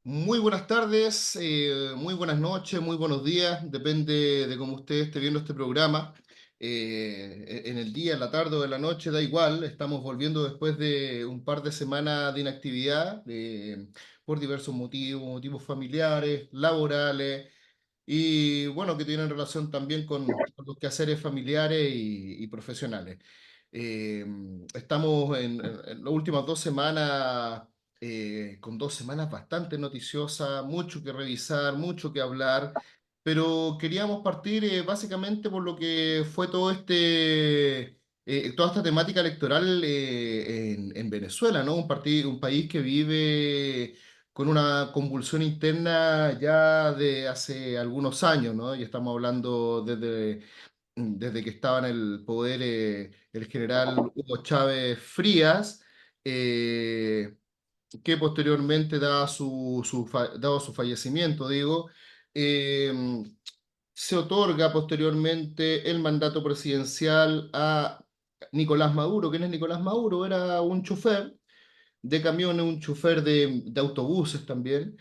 Muy buenas tardes, muy buenas noches, muy buenos días, depende de cómo usted esté viendo este programa. En el día, en la tarde o en la noche, da igual, estamos volviendo después de un par de semanas de inactividad por diversos motivos, motivos familiares, laborales y bueno, que tienen relación también con los quehaceres familiares y profesionales. Eh, Estamos en las últimas 2 semanas, con 2 semanas bastante noticiosas, mucho que revisar, mucho que hablar, pero queríamos partir básicamente por lo que fue toda esta temática electoral en Venezuela, ¿no? Un país que vive con una convulsión interna ya de hace algunos años, ¿no? Y estamos hablando desde que estaba en el poder el general Hugo Chávez Frías, eh, que posteriormente, dado su fallecimiento, digo, eh, se otorga posteriormente el mandato presidencial a Nicolás Maduro. ¿Quién es Nicolás Maduro? Era un chofer de camiones, un chofer de autobuses también,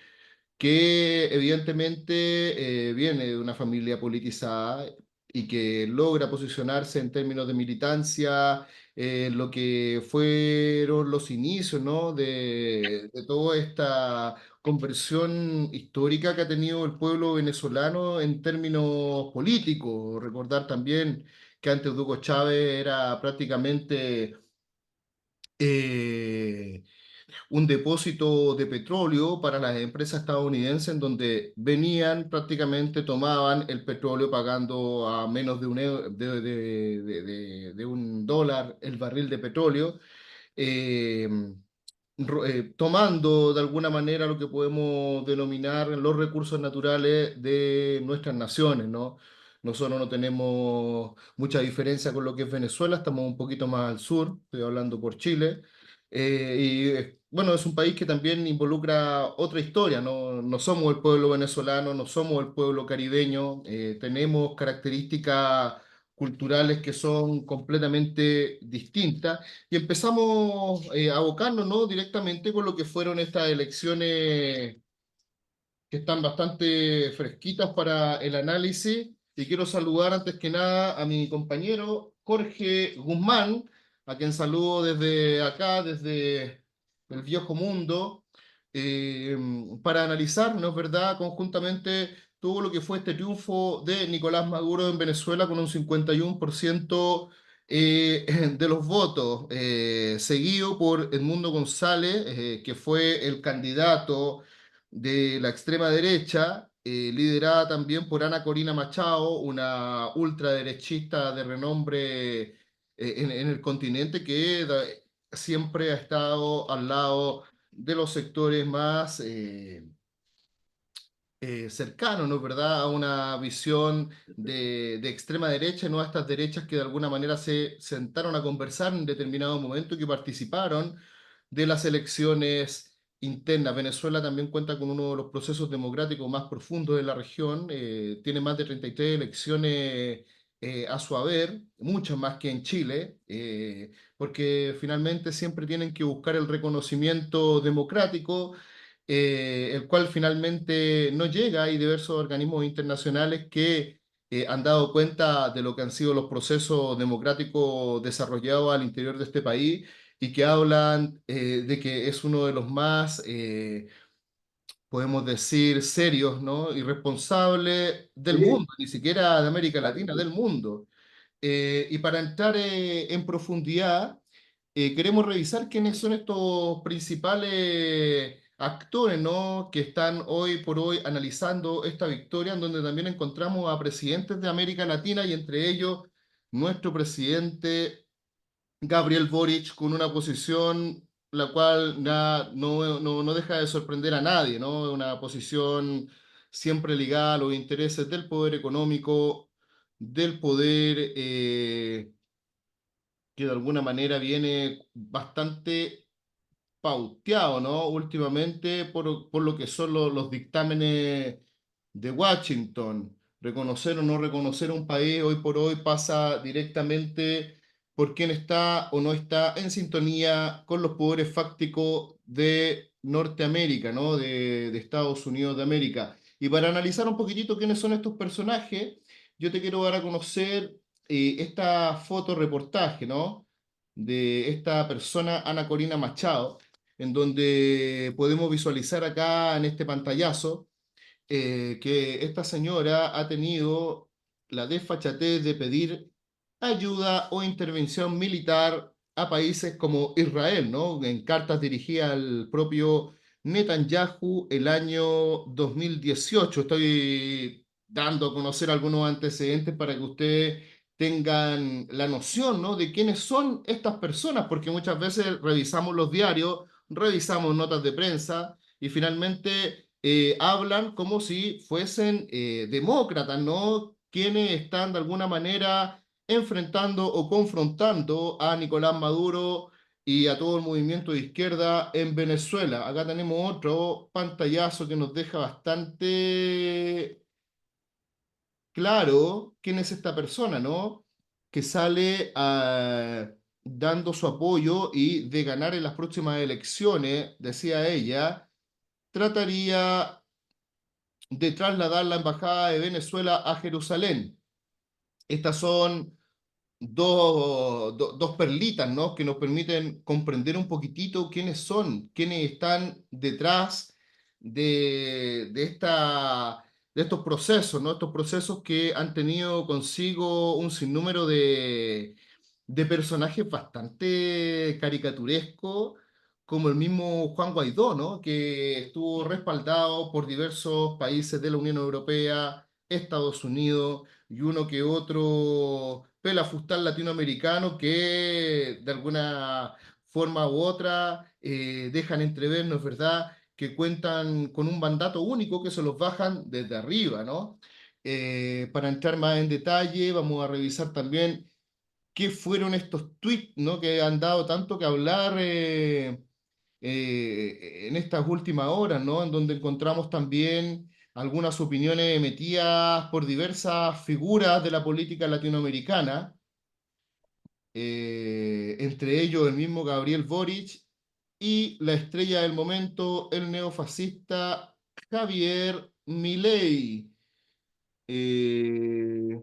que evidentemente viene de una familia politizada y que logra posicionarse en términos de militancia, lo que fueron los inicios, ¿no? de toda esta conversión histórica que ha tenido el pueblo venezolano en términos políticos. Recordar también que antes Hugo Chávez era prácticamente eh, un depósito de petróleo para las empresas estadounidenses en donde venían, prácticamente tomaban el petróleo pagando a menos de $1 el barril de petróleo, eh, tomando de alguna manera lo que podemos denominar los recursos naturales de nuestras naciones, ¿no? Nosotros no tenemos mucha diferencia con lo que es Venezuela, estamos un poquito más al sur, estoy hablando por Chile, bueno, es un país que también involucra otra historia, ¿no? No somos el pueblo venezolano, no somos el pueblo caribeño, tenemos características culturales que son completamente distintas y empezamos a abocarnos, ¿no? directamente con lo que fueron estas elecciones que están bastante fresquitas para el análisis. Y quiero saludar antes que nada a mi compañero Jorge Guzmán, a quien saludo desde acá, desde el viejo mundo, eh, para analizar, ¿no es verdad?, conjuntamente todo lo que fue este triunfo de Nicolás Maduro en Venezuela con un 51% de los votos, seguido por Edmundo González, que fue el candidato de la extrema derecha, liderada también por Ana Corina Machado, una ultraderechista de renombre en el continente siempre ha estado al lado de los sectores más cercanos, ¿no es verdad?, a una visión de extrema derecha, no a estas derechas que de alguna manera se sentaron a conversar en determinado momento y que participaron de las elecciones internas. Venezuela también cuenta con uno de los procesos democráticos más profundos de la región, tiene más de 33 elecciones a su haber, muchas más que en Chile, porque finalmente siempre tienen que buscar el reconocimiento democrático, el cual finalmente no llega. Hay diversos organismos internacionales que han dado cuenta de lo que han sido los procesos democráticos desarrollados al interior de este país y que hablan de que es uno de los más, podemos decir, serios, ¿no? y responsables del Sí, mundo, ni siquiera de América Latina, exacto. del mundo. Y para entrar en profundidad, queremos revisar quiénes son estos principales actores, ¿no?, que están hoy por hoy analizando esta victoria, en donde también encontramos a presidentes de América Latina y entre ellos nuestro presidente Gabriel Boric, con una posición la cual no deja de sorprender a nadie, ¿no? Una posición siempre ligada a los intereses del poder económico, del poder que de alguna manera viene bastante pauteado, ¿no? últimamente por lo que son los dictámenes de Washington. Reconocer o no reconocer a un país hoy por hoy pasa directamente por quién está o no está en sintonía con los poderes fácticos de Norteamérica, ¿no? De Estados Unidos de América. Y para analizar un poquitito quiénes son estos personajes, yo te quiero dar a conocer esta fotoreportaje, ¿no? De esta persona, Ana Corina Machado, en donde podemos visualizar acá en este pantallazo que esta señora ha tenido la desfachatez de pedir ayuda o intervención militar a países como Israel, ¿no? En cartas dirigidas al propio Netanyahu el año 2018. Estoy dando a conocer algunos antecedentes para que ustedes tengan la noción, ¿no? De quiénes son estas personas, porque muchas veces revisamos los diarios, revisamos notas de prensa y finalmente hablan como si fuesen demócratas, ¿no? Quienes están de alguna manera enfrentando o confrontando a Nicolás Maduro y a todo el movimiento de izquierda en Venezuela. Acá tenemos otro pantallazo que nos deja bastante claro quién es esta persona, ¿no? Que sale dando su apoyo y de ganar en las próximas elecciones, decía ella, trataría de trasladar la embajada de Venezuela a Jerusalén. Estas son dos perlitas, ¿no? Que nos permiten comprender un poquitito quiénes son, quiénes están detrás de estos procesos, ¿no? Estos procesos que han tenido consigo un sinnúmero de personajes bastante caricaturescos, como el mismo Juan Guaidó, ¿no? Que estuvo respaldado por diversos países de la Unión Europea, Estados Unidos y uno que otro pelafustán latinoamericano que de alguna forma u otra dejan entrever, ¿no es verdad?, que cuentan con un mandato único que se los bajan desde arriba, ¿no? Para entrar más en detalle, vamos a revisar también qué fueron estos tweets, ¿no? Que han dado tanto que hablar en estas últimas horas, ¿no? En donde encontramos también algunas opiniones emitidas por diversas figuras de la política latinoamericana, entre ellos el mismo Gabriel Boric y la estrella del momento, el neofascista Javier Milei. Eh,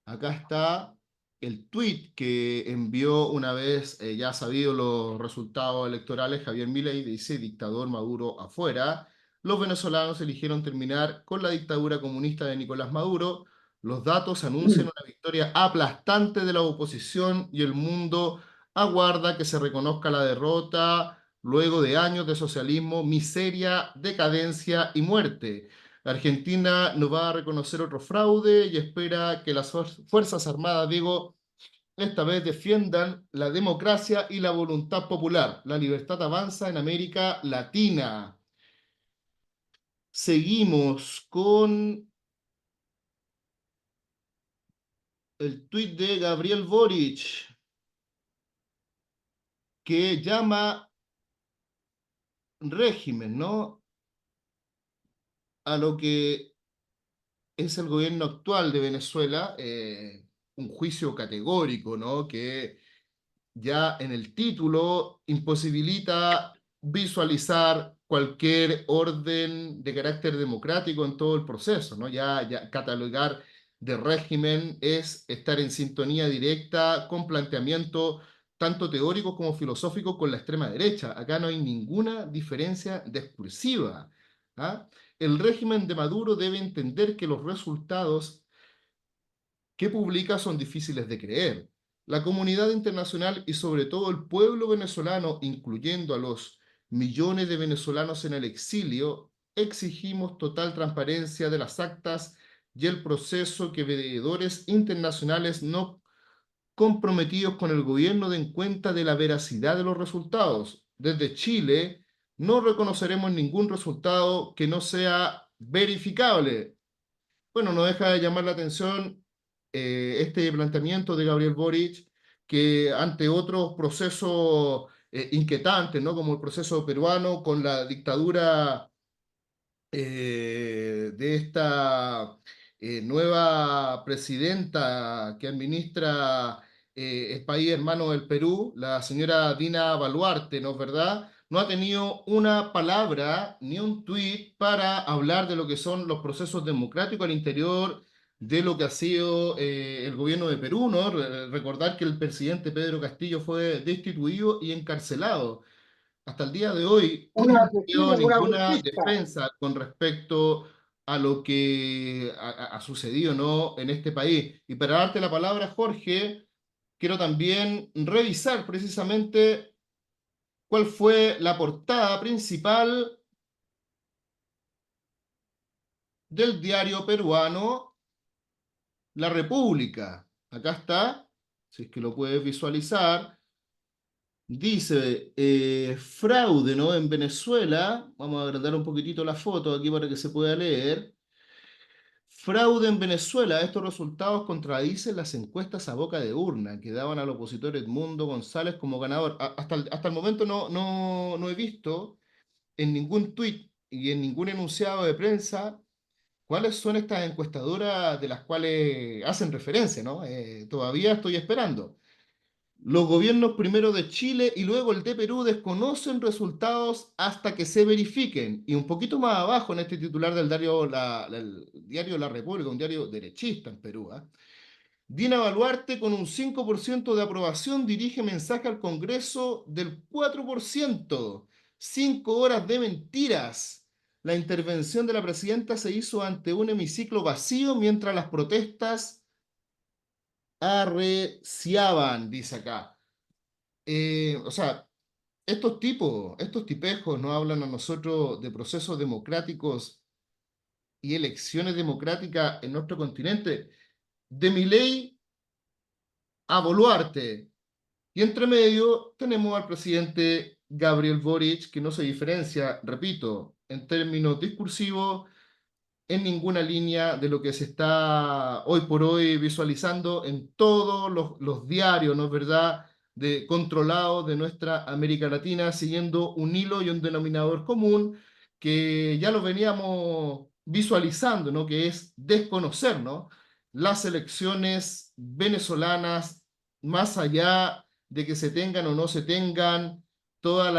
Acá está el tuit que envió una vez ya sabido los resultados electorales Javier Milei, dice: dictador Maduro afuera. Los venezolanos eligieron terminar con la dictadura comunista de Nicolás Maduro. Los datos anuncian una victoria aplastante de la oposición y el mundo aguarda que se reconozca la derrota luego de años de socialismo, miseria, decadencia y muerte. Argentina no va a reconocer otro fraude y espera que las Fuerzas Armadas, digo, esta vez defiendan la democracia y la voluntad popular. La libertad avanza en América Latina. Seguimos con el tuit de Gabriel Boric, que llama régimen, ¿no? A lo que es el gobierno actual de Venezuela, un juicio categórico, ¿no? Que ya en el título imposibilita visualizar cualquier orden de carácter democrático en todo el proceso, ¿no? Ya catalogar de régimen es estar en sintonía directa con planteamientos tanto teóricos como filosóficos con la extrema derecha. Acá no hay ninguna diferencia discursiva. ¿Ah? El régimen de Maduro debe entender que los resultados que publica son difíciles de creer. La comunidad internacional y sobre todo el pueblo venezolano, incluyendo a los millones de venezolanos en el exilio, exigimos total transparencia de las actas y el proceso, que veedores internacionales no comprometidos con el gobierno den cuenta de la veracidad de los resultados. Desde Chile no reconoceremos ningún resultado que no sea verificable. Bueno, no deja de llamar la atención este planteamiento de Gabriel Boric, que ante otros procesos inquietantes, ¿no? Como el proceso peruano con la dictadura de esta nueva presidenta que administra el país hermano del Perú, la señora Dina Boluarte, ¿no es verdad? no ha tenido una palabra ni un tuit para hablar de lo que son los procesos democráticos al interior de lo que ha sido el gobierno de Perú, ¿no? Recordar que el presidente Pedro Castillo fue destituido y encarcelado. Hasta el día de hoy Un no ha habido asesino, una ninguna golpista. defensa con respecto a lo que ha sucedido, ¿no? en este país. Y para darte la palabra, Jorge, quiero también revisar precisamente cuál fue la portada principal del diario peruano La República. Acá está, si es que lo puedes visualizar. Dice, fraude, ¿no? En Venezuela, vamos a agrandar un poquitito la foto aquí para que se pueda leer. Fraude en Venezuela, estos resultados contradicen las encuestas a boca de urna que daban al opositor Edmundo González como ganador. Hasta el momento no he visto en ningún tuit y en ningún enunciado de prensa cuáles son estas encuestadoras de las cuales hacen referencia, ¿no? Todavía estoy esperando. Los gobiernos primero de Chile y luego el de Perú desconocen resultados hasta que se verifiquen. Y un poquito más abajo en este titular del el diario La República, un diario derechista en Perú, ¿ah? Dina Boluarte con un 5% de aprobación dirige mensaje al Congreso del 4%. 5 horas de mentiras. La intervención de la presidenta se hizo ante un hemiciclo vacío mientras las protestas arreciaban, dice acá. O sea, estos tipejos nos hablan a nosotros de procesos democráticos y elecciones democráticas en nuestro continente, de Milei a Boluarte. Y entre medio tenemos al presidente Gabriel Boric, que no se diferencia, repito, en términos discursivos en ninguna línea de lo que se está hoy por hoy visualizando en todos los diarios, ¿no es verdad?, de controlados de nuestra América Latina, siguiendo un hilo y un denominador común que ya lo veníamos visualizando, ¿no?, que es desconocer, ¿no?, las elecciones venezolanas, más allá de que se tengan o no se tengan todos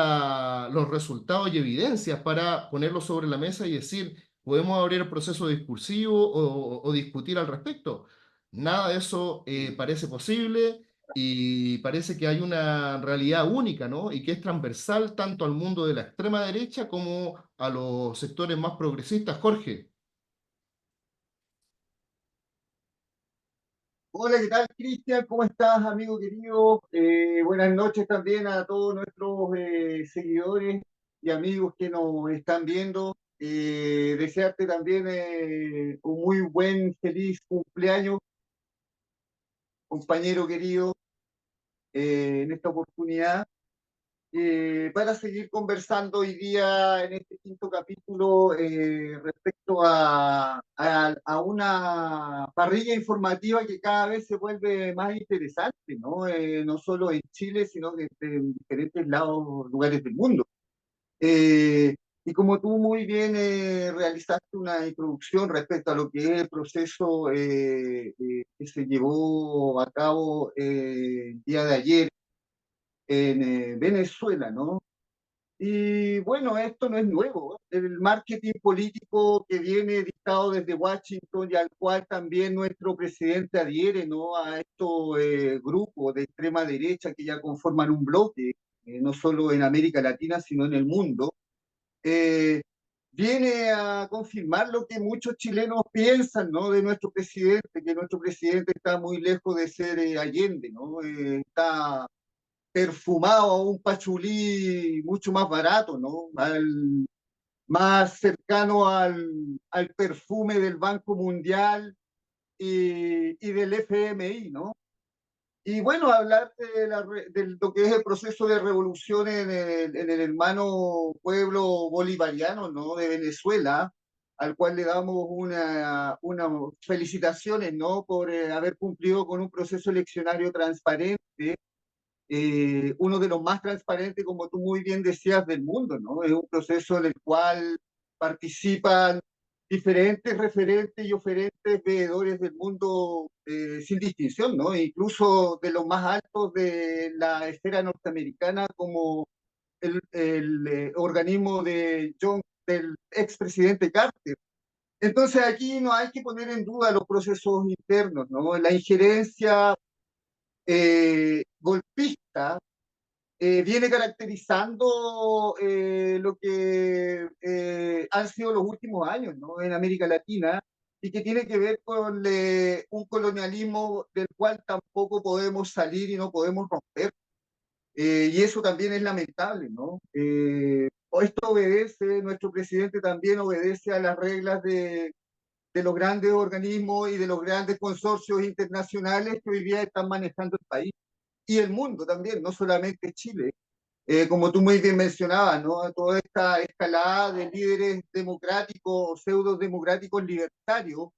los resultados y evidencias para ponerlo sobre la mesa y decir, ¿podemos abrir el proceso discursivo o discutir al respecto? Nada de eso parece posible y parece que hay una realidad única, ¿no? Y que es transversal tanto al mundo de la extrema derecha como a los sectores más progresistas. Jorge. Hola, ¿qué tal, Cristian? ¿Cómo estás, amigo querido? Buenas noches también a todos nuestros seguidores y amigos que nos están viendo. Desearte también un muy buen, feliz cumpleaños, compañero querido, en esta oportunidad. Para seguir conversando hoy día en este quinto capítulo respecto a una parrilla informativa que cada vez se vuelve más interesante, ¿no? No solo en Chile, sino en diferentes lados, lugares del mundo. Eh, y como tú muy bien realizaste una introducción respecto a lo que es el proceso que se llevó a cabo el día de ayer en Venezuela, ¿no? Y bueno, esto no es nuevo, ¿eh? El marketing político que viene dictado desde Washington y al cual también nuestro presidente adhiere, ¿no? A estos grupos de extrema derecha que ya conforman un bloque, no solo en América Latina, sino en el mundo, eh, viene a confirmar lo que muchos chilenos piensan, ¿no? De nuestro presidente, que nuestro presidente está muy lejos de ser Allende, ¿no? Está perfumado a un pachulí mucho más barato, ¿no? Más cercano al perfume del Banco Mundial y del FMI, ¿no? Y bueno, hablar de lo que es el proceso de revolución en el hermano pueblo bolivariano, ¿no? De Venezuela, al cual le damos una felicitaciones, ¿no? Por haber cumplido con un proceso eleccionario transparente, uno de los más transparentes, como tú muy bien decías, del mundo, ¿no? Es un proceso en el cual participan diferentes referentes y oferentes veedores del mundo sin distinción, ¿no? Incluso de los más altos de la esfera norteamericana, como el organismo del expresidente Carter. Entonces aquí no hay que poner en duda los procesos internos, ¿no? La injerencia golpista viene caracterizando lo que han sido los últimos años, ¿no? En América Latina y que tiene que ver con un colonialismo del cual tampoco podemos salir y no podemos romper. Y eso también es lamentable, ¿no? Esto obedece, nuestro presidente también obedece a las reglas de los grandes organismos y de los grandes consorcios internacionales que hoy día están manejando el país y el mundo también, no solamente Chile. Como tú muy bien mencionabas, ¿no? Toda esta escalada de líderes democráticos, pseudo democráticos libertarios,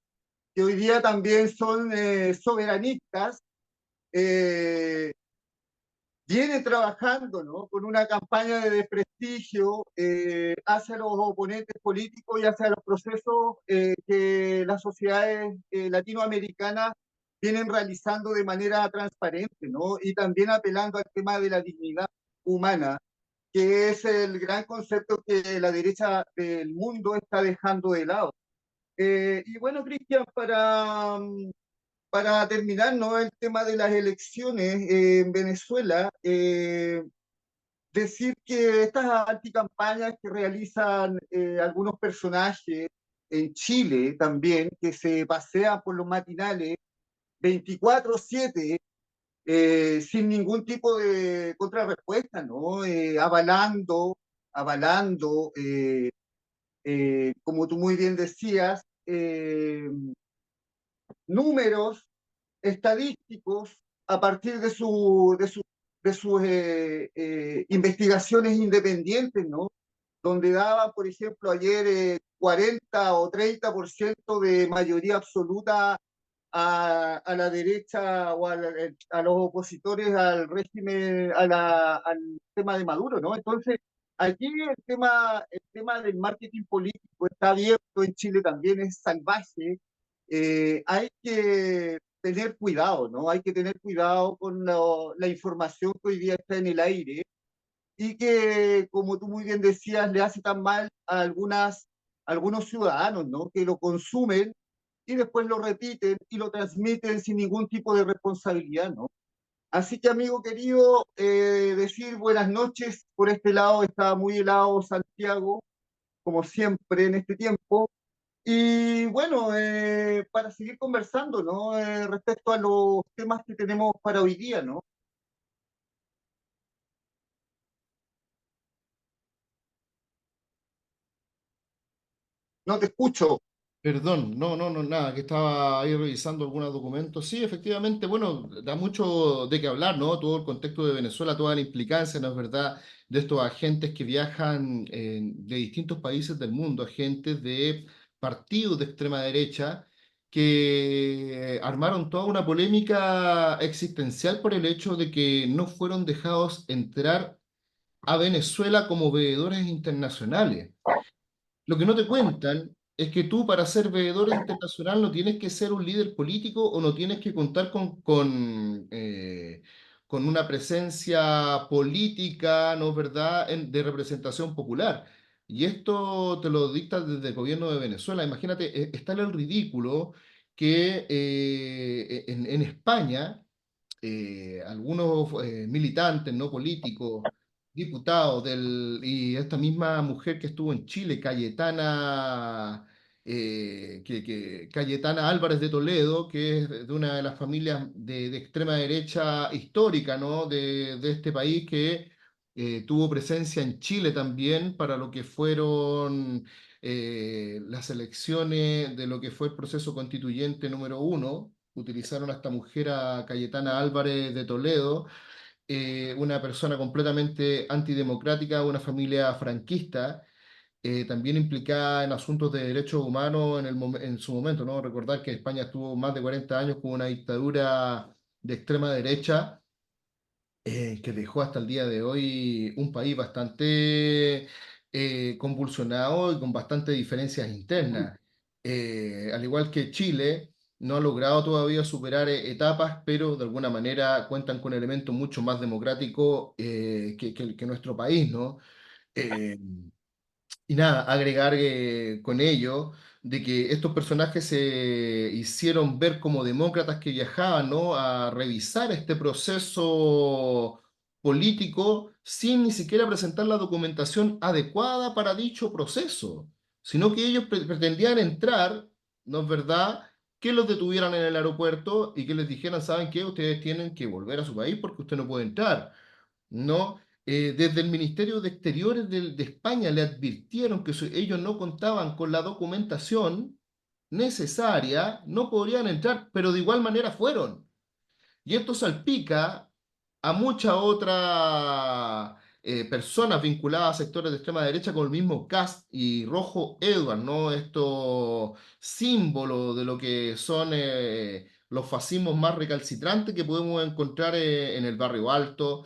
que hoy día también son soberanistas, eh, viene trabajando, ¿no? Con una campaña de desprestigio hacia los oponentes políticos y hacia los procesos que las sociedades latinoamericanas vienen realizando de manera transparente, ¿no? Y también apelando al tema de la dignidad humana, que es el gran concepto que la derecha del mundo está dejando de lado. Y bueno, Cristian, para terminar, ¿no? El tema de las elecciones en Venezuela, decir que estas anticampañas que realizan algunos personajes en Chile también, que se pasean por los matinales 24/7 sin ningún tipo de contrarrespuesta, ¿no? Avalando como tú muy bien decías, números estadísticos a partir de sus investigaciones independientes, ¿no? Donde daba, por ejemplo, ayer 40 o 30% de mayoría absoluta a la derecha o a los opositores al régimen, al tema de Maduro, ¿no? Entonces, aquí el tema del marketing político está abierto en Chile también, es salvaje. Hay que tener cuidado, ¿no? Hay que tener cuidado con la información que hoy día está en el aire y que, como tú muy bien decías, le hace tan mal a algunos ciudadanos, ¿no? Que lo consumen y después lo repiten y lo transmiten sin ningún tipo de responsabilidad, ¿no? Así que, amigo querido, decir buenas noches. Por este lado está muy helado Santiago, como siempre en este tiempo. Y bueno, para seguir conversando, ¿no? Respecto a los temas que tenemos para hoy día, ¿no? No te escucho. Perdón, no, no, no, nada, que estaba ahí revisando algunos documentos. Sí, efectivamente, bueno, da mucho de qué hablar, ¿no? Todo el contexto de Venezuela, toda la implicancia, ¿no es verdad?, de estos agentes que viajan de distintos países del mundo, agentes de partidos de extrema derecha que armaron toda una polémica existencial por el hecho de que no fueron dejados entrar a Venezuela como veedores internacionales. Lo que no te cuentan es que tú para ser veedor internacional no tienes que ser un líder político o no tienes que contar con una presencia política, ¿no es verdad?, de representación popular. Y esto te lo dicta desde el gobierno de Venezuela. Imagínate, está en el ridículo que en España algunos militantes, no políticos, diputados y esta misma mujer que estuvo en Chile, Cayetana Álvarez de Toledo, que es de una de las familias de extrema derecha histórica, ¿no? De este país que tuvo presencia en Chile también para lo que fueron las elecciones de lo que fue el proceso constituyente número 1. Utilizaron a esta mujer, a Cayetana Álvarez de Toledo, una persona completamente antidemocrática, una familia franquista, también implicada en asuntos de derechos humanos en su momento, ¿no? Recordar que España estuvo más de 40 años con una dictadura de extrema derecha, que dejó hasta el día de hoy un país bastante convulsionado y con bastantes diferencias internas. Al igual que Chile. no ha logrado todavía superar etapas, pero de alguna manera cuentan con elementos mucho más democráticos que nuestro país, ¿no? Eh, y nada, agregar con ello de que estos personajes se hicieron ver como demócratas que viajaban, ¿no? A revisar este proceso político sin ni siquiera presentar la documentación adecuada para dicho proceso, sino que ellos pretendían entrar, ¿no es verdad? Que los detuvieran en el aeropuerto y que les dijeran, ¿saben qué? Ustedes tienen que volver a su país porque usted no puede entrar. ¿No? Desde el Ministerio de Exteriores de España le advirtieron que si ellos no contaban con la documentación necesaria, no podrían entrar, pero de igual manera fueron. Y esto salpica a muchas otras personas vinculadas a sectores de extrema derecha, como el mismo Kast y Rojo Edward, ¿no? Estos símbolos de lo que son los fascismos más recalcitrantes que podemos encontrar en el Barrio Alto,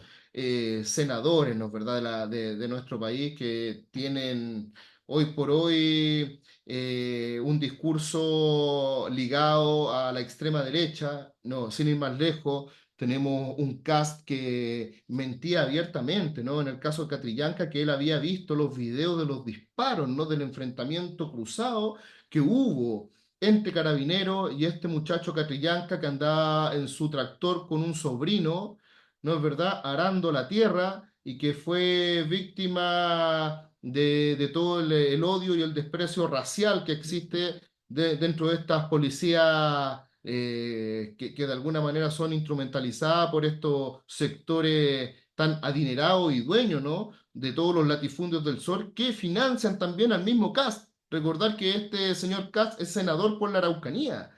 senadores, ¿no es verdad?, de nuestro país que tienen hoy por hoy un discurso ligado a la extrema derecha, no, sin ir más lejos, tenemos un cast que mentía abiertamente, ¿no? En el caso de Catrillanca, que él había visto los videos de los disparos, ¿no? Del enfrentamiento cruzado que hubo entre Carabineros y este muchacho Catrillanca que andaba en su tractor con un sobrino, ¿no es verdad?, arando la tierra y que fue víctima de todo el odio y el desprecio racial que existe dentro de estas policías que de alguna manera son instrumentalizadas por estos sectores tan adinerados y dueños, ¿no? De todos los latifundios del sol que financian también al mismo Kast. Recordar que este señor Kast es senador por la Araucanía.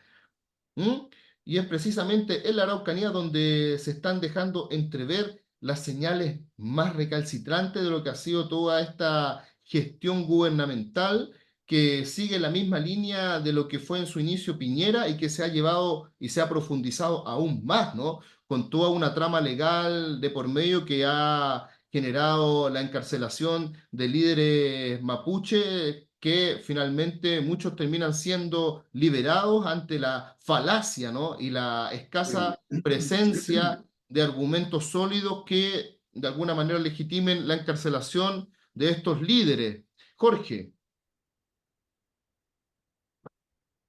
¿Mm? Y es precisamente en la Araucanía donde se están dejando entrever las señales más recalcitrantes de lo que ha sido toda esta gestión gubernamental que sigue la misma línea de lo que fue en su inicio Piñera y que se ha llevado y se ha profundizado aún más, ¿no? Con toda una trama legal de por medio que ha generado la encarcelación de líderes mapuche que finalmente muchos terminan siendo liberados ante la falacia, ¿no? Y la escasa presencia de argumentos sólidos que de alguna manera legitimen la encarcelación de estos líderes. Jorge.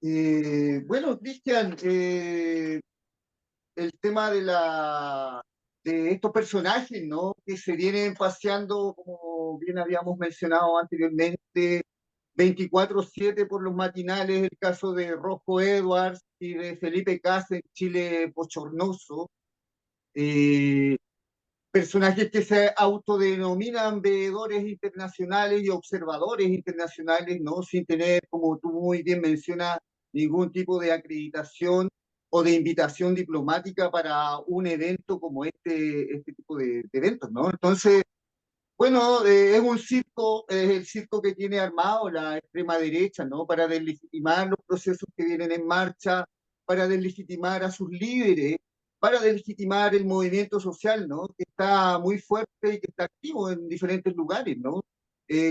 Bueno, Cristian, el tema de estos personajes, ¿no? Que se vienen paseando, como bien habíamos mencionado anteriormente, 24/7 por los matinales, el caso de Rosco Edwards y de Felipe Cas en Chile Bochornoso, eh, personajes que se autodenominan veedores internacionales y observadores internacionales, ¿no? Sin tener, como tú muy bien mencionas, ningún tipo de acreditación o de invitación diplomática para un evento como este tipo de eventos, ¿no? Entonces, bueno, es un circo, es el circo que tiene armado la extrema derecha, ¿no? Para deslegitimar los procesos que vienen en marcha, para deslegitimar a sus líderes, para deslegitimar el movimiento social, ¿no? Que está muy fuerte y que está activo en diferentes lugares, ¿no?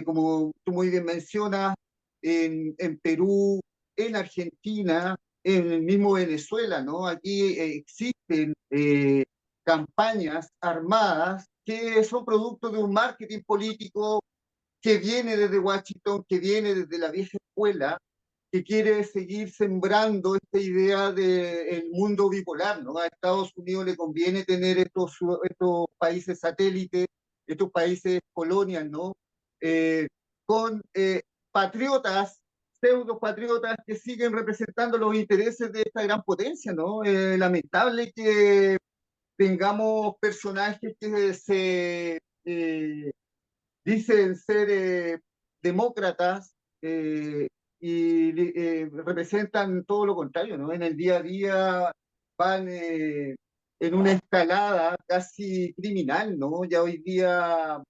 Como tú muy bien mencionas, en Perú, en Argentina, en el mismo Venezuela, ¿no? Aquí existen campañas armadas que son producto de un marketing político que viene desde Washington, que viene desde la vieja escuela, que quiere seguir sembrando esta idea del mundo bipolar, ¿no? A Estados Unidos le conviene tener estos países satélites, estos países colonias, ¿no? Eh, con patriotas, pseudo patriotas que siguen representando los intereses de esta gran potencia, ¿no? Lamentable que tengamos personajes que se dicen ser demócratas y representan todo lo contrario, ¿no? En el día a día van en una escalada casi criminal, ¿no? Ya hoy día,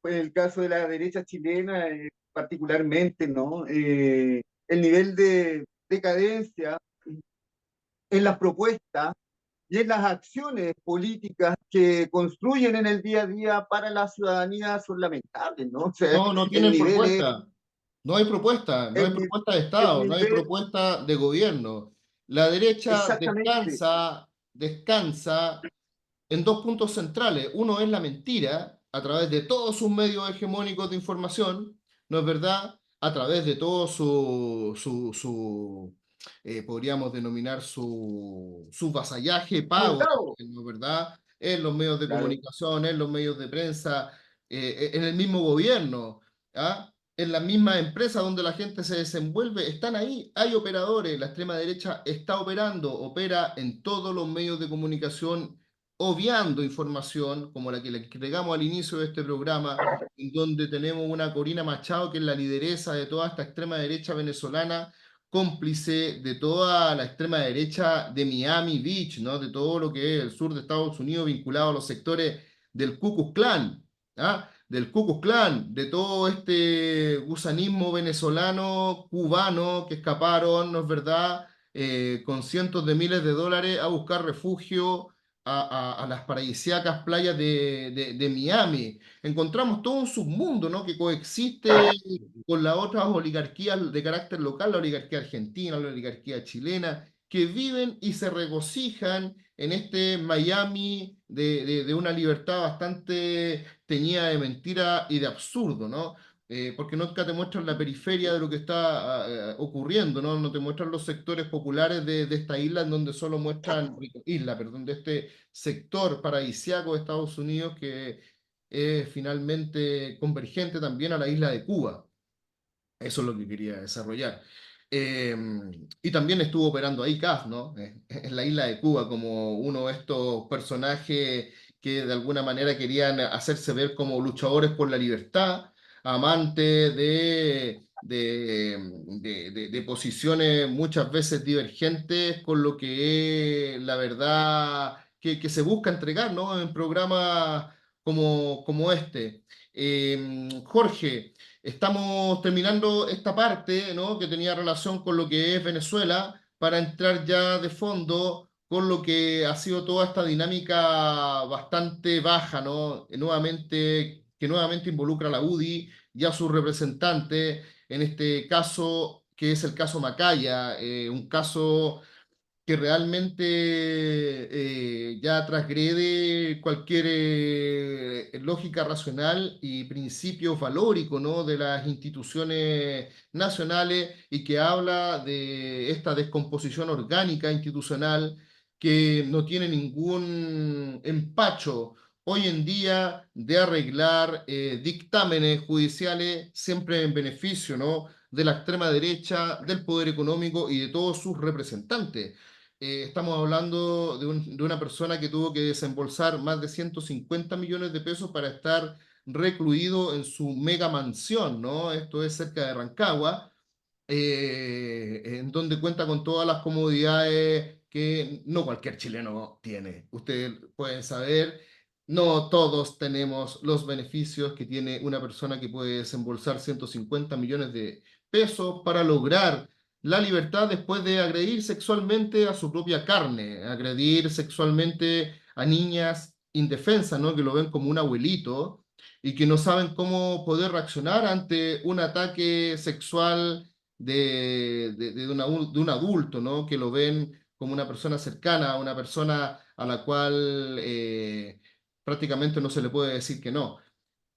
pues, en el caso de la derecha chilena, particularmente, ¿no? El nivel de decadencia en las propuestas y en las acciones políticas que construyen en el día a día para la ciudadanía son lamentables, ¿no? O sea, No, no el tienen nivel es, propuesta. No hay propuesta, no hay el, propuesta de el Estado, no hay nivel, propuesta de gobierno. La derecha exactamente, descansa en dos puntos centrales. Uno es la mentira, a través de todos sus medios hegemónicos de información, ¿no es verdad? A través de todo podríamos denominar su vasallaje su pago, Estado, ¿no es verdad? En los medios de claro. comunicación, en los medios de prensa, en el mismo gobierno, ¿ah? En la misma empresa donde la gente se desenvuelve, están ahí, hay operadores, la extrema derecha está operando, opera en todos los medios de comunicación, obviando información como la que le entregamos al inicio de este programa, en donde tenemos una Corina Machado, que es la lideresa de toda esta extrema derecha venezolana, cómplice de toda la extrema derecha de Miami Beach, ¿no? De todo lo que es el sur de Estados Unidos vinculado a los sectores del Ku Klux Klan, ¿ah? Del Ku Klux Klan, de todo este gusanismo venezolano, cubano, que escaparon, ¿no es verdad?, con cientos de miles de dólares a buscar refugio a las paradisíacas playas de Miami. Encontramos todo un submundo, ¿no?, que coexiste con las otras oligarquías de carácter local, la oligarquía argentina, la oligarquía chilena, que viven y se regocijan en este Miami de una libertad bastante teñida de mentira y de absurdo, ¿no? Porque nunca te muestran la periferia de lo que está ocurriendo, ¿no? No te muestran los sectores populares de esta isla, en donde solo muestran, isla, perdón, de este sector paradisíaco de Estados Unidos que es finalmente convergente también a la isla de Cuba. Eso es lo que quería desarrollar. Eh, y también estuvo operando ahí CAF, ¿no? En la isla de Cuba, como uno de estos personajes que de alguna manera querían hacerse ver como luchadores por la libertad, amantes de posiciones muchas veces divergentes con lo que es la verdad que se busca entregar, ¿no? En programas como este. Jorge. Estamos terminando esta parte, ¿no?, que tenía relación con lo que es Venezuela, para entrar ya de fondo con lo que ha sido toda esta dinámica bastante baja, ¿no? Que nuevamente involucra a la UDI y a sus representantes, en este caso, que es el caso Macaya, un caso que realmente ya transgrede cualquier lógica racional y principio valórico, ¿no?, de las instituciones nacionales, y que habla de esta descomposición orgánica institucional que no tiene ningún empacho hoy en día de arreglar dictámenes judiciales siempre en beneficio, ¿no?, de la extrema derecha, del poder económico y de todos sus representantes. Estamos hablando de una persona que tuvo que desembolsar más de 150 millones de pesos para estar recluido en su mega mansión, ¿no? Esto es cerca de Rancagua, en donde cuenta con todas las comodidades que no cualquier chileno tiene. Ustedes pueden saber, no todos tenemos los beneficios que tiene una persona que puede desembolsar 150 millones de pesos para lograr la libertad después de agredir sexualmente a su propia carne, agredir sexualmente a niñas indefensas, ¿no?, que lo ven como un abuelito y que no saben cómo poder reaccionar ante un ataque sexual de un adulto, ¿no?, que lo ven como una persona cercana, una persona a la cual prácticamente no se le puede decir que no.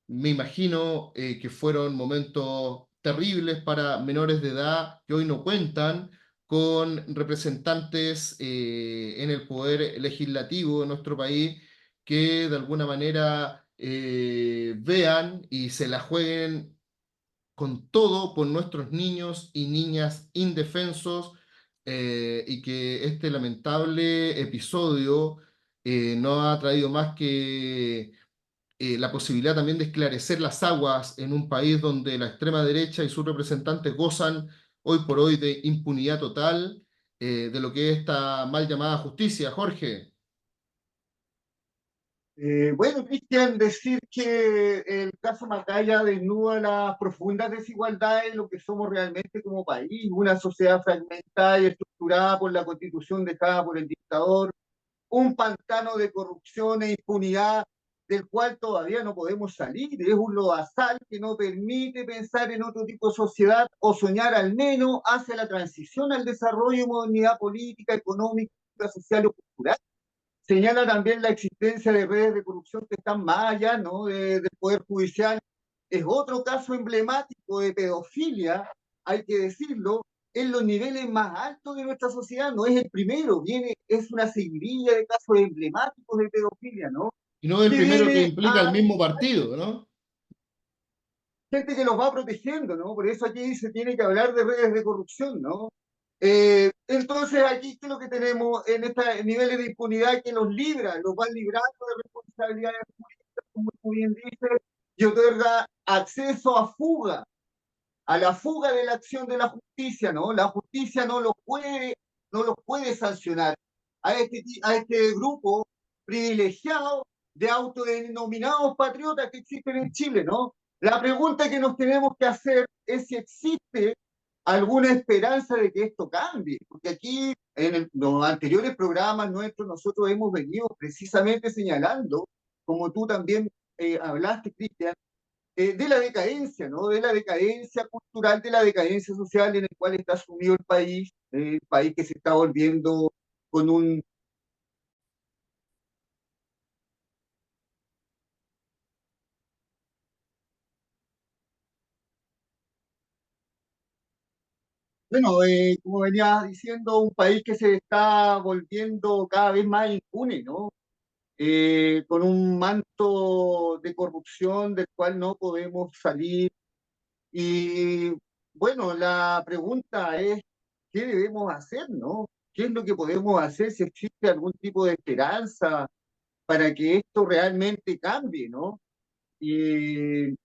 Me imagino que fueron momentos terribles para menores de edad que hoy no cuentan con representantes en el poder legislativo de nuestro país, que de alguna manera vean y se la jueguen con todo por nuestros niños y niñas indefensos, y que este lamentable episodio no ha traído más que la posibilidad también de esclarecer las aguas en un país donde la extrema derecha y sus representantes gozan hoy por hoy de impunidad total, de lo que es esta mal llamada justicia. Jorge. Bueno, Cristian, decir que el caso Macaya desnuda las profundas desigualdades en lo que somos realmente como país, una sociedad fragmentada y estructurada por la constitución dejada por el dictador, un pantano de corrupción e impunidad del cual todavía no podemos salir. Es un lodazal que no permite pensar en otro tipo de sociedad o soñar al menos hacia la transición al desarrollo y modernidad política, económica, social o cultural. Señala también la existencia de redes de corrupción que están más allá, ¿no?, del Poder Judicial. Es otro caso emblemático de pedofilia, hay que decirlo, en los niveles más altos de nuestra sociedad. No es el primero, es una seguidilla de casos emblemáticos de pedofilia, ¿no? Y no es el Que primero que viene implica el a mismo partido, ¿no? gente que los va protegiendo, ¿no? Por eso aquí se tiene que hablar de redes de corrupción, ¿no? Entonces aquí, ¿qué es lo que tenemos en estos niveles de impunidad que los libra, los van librando de responsabilidades jurídicas, como tú bien dices, y otorga acceso a la fuga de la acción de la justicia, ¿no? La justicia no los puede sancionar a este grupo privilegiado de autodenominados patriotas que existen en Chile, ¿no? La pregunta que nos tenemos que hacer es si existe alguna esperanza de que esto cambie, porque aquí los anteriores programas nuestros nosotros hemos venido precisamente señalando, como tú también hablaste, Cristian, de la decadencia, ¿no? De la decadencia cultural, de la decadencia social en el cual está sumido el país que se está volviendo con un... Bueno, como venía diciendo, un país que se está volviendo cada vez más impune, ¿no? Con un manto de corrupción del cual no podemos salir. Y bueno, la pregunta es, ¿qué debemos hacer, no? ¿Qué es lo que podemos hacer? Si existe algún tipo de esperanza para que esto realmente cambie, ¿no? Y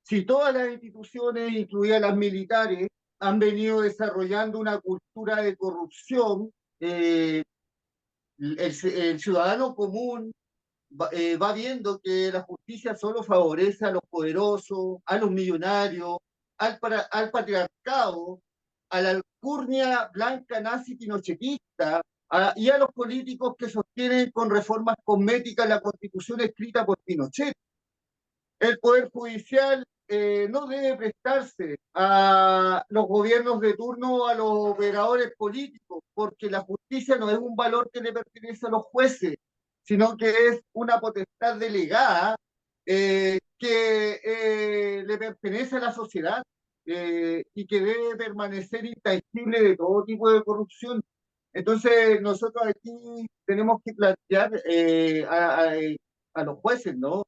si todas las instituciones, incluidas las militares, han venido desarrollando una cultura de corrupción, el ciudadano común va viendo que la justicia solo favorece a los poderosos, a los millonarios, al patriarcado, a la alcurnia blanca nazi pinochetista y a los políticos que sostienen con reformas cosméticas la constitución escrita por Pinochet. El Poder Judicial no debe prestarse a los gobiernos de turno o a los operadores políticos, porque la justicia no es un valor que le pertenece a los jueces, sino que es una potestad delegada que le pertenece a la sociedad y que debe permanecer intangible de todo tipo de corrupción. Entonces, nosotros aquí tenemos que plantear a los jueces, ¿no?,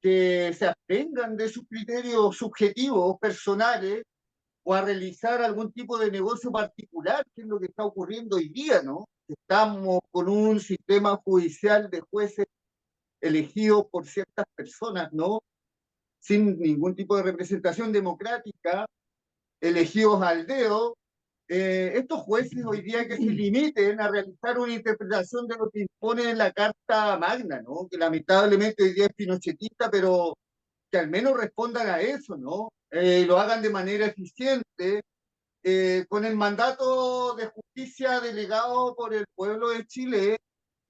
que se abstengan de sus criterios subjetivos, personales, o a realizar algún tipo de negocio particular, que es lo que está ocurriendo hoy día, ¿no? Estamos con un sistema judicial de jueces elegidos por ciertas personas, ¿no? Sin ningún tipo de representación democrática, elegidos al dedo. Estos jueces hoy día que se limiten a realizar una interpretación de lo que impone en la Carta Magna, ¿no? Que lamentablemente hoy día es pinochetista, pero que al menos respondan a eso, ¿no? Lo hagan de manera eficiente, con el mandato de justicia delegado por el pueblo de Chile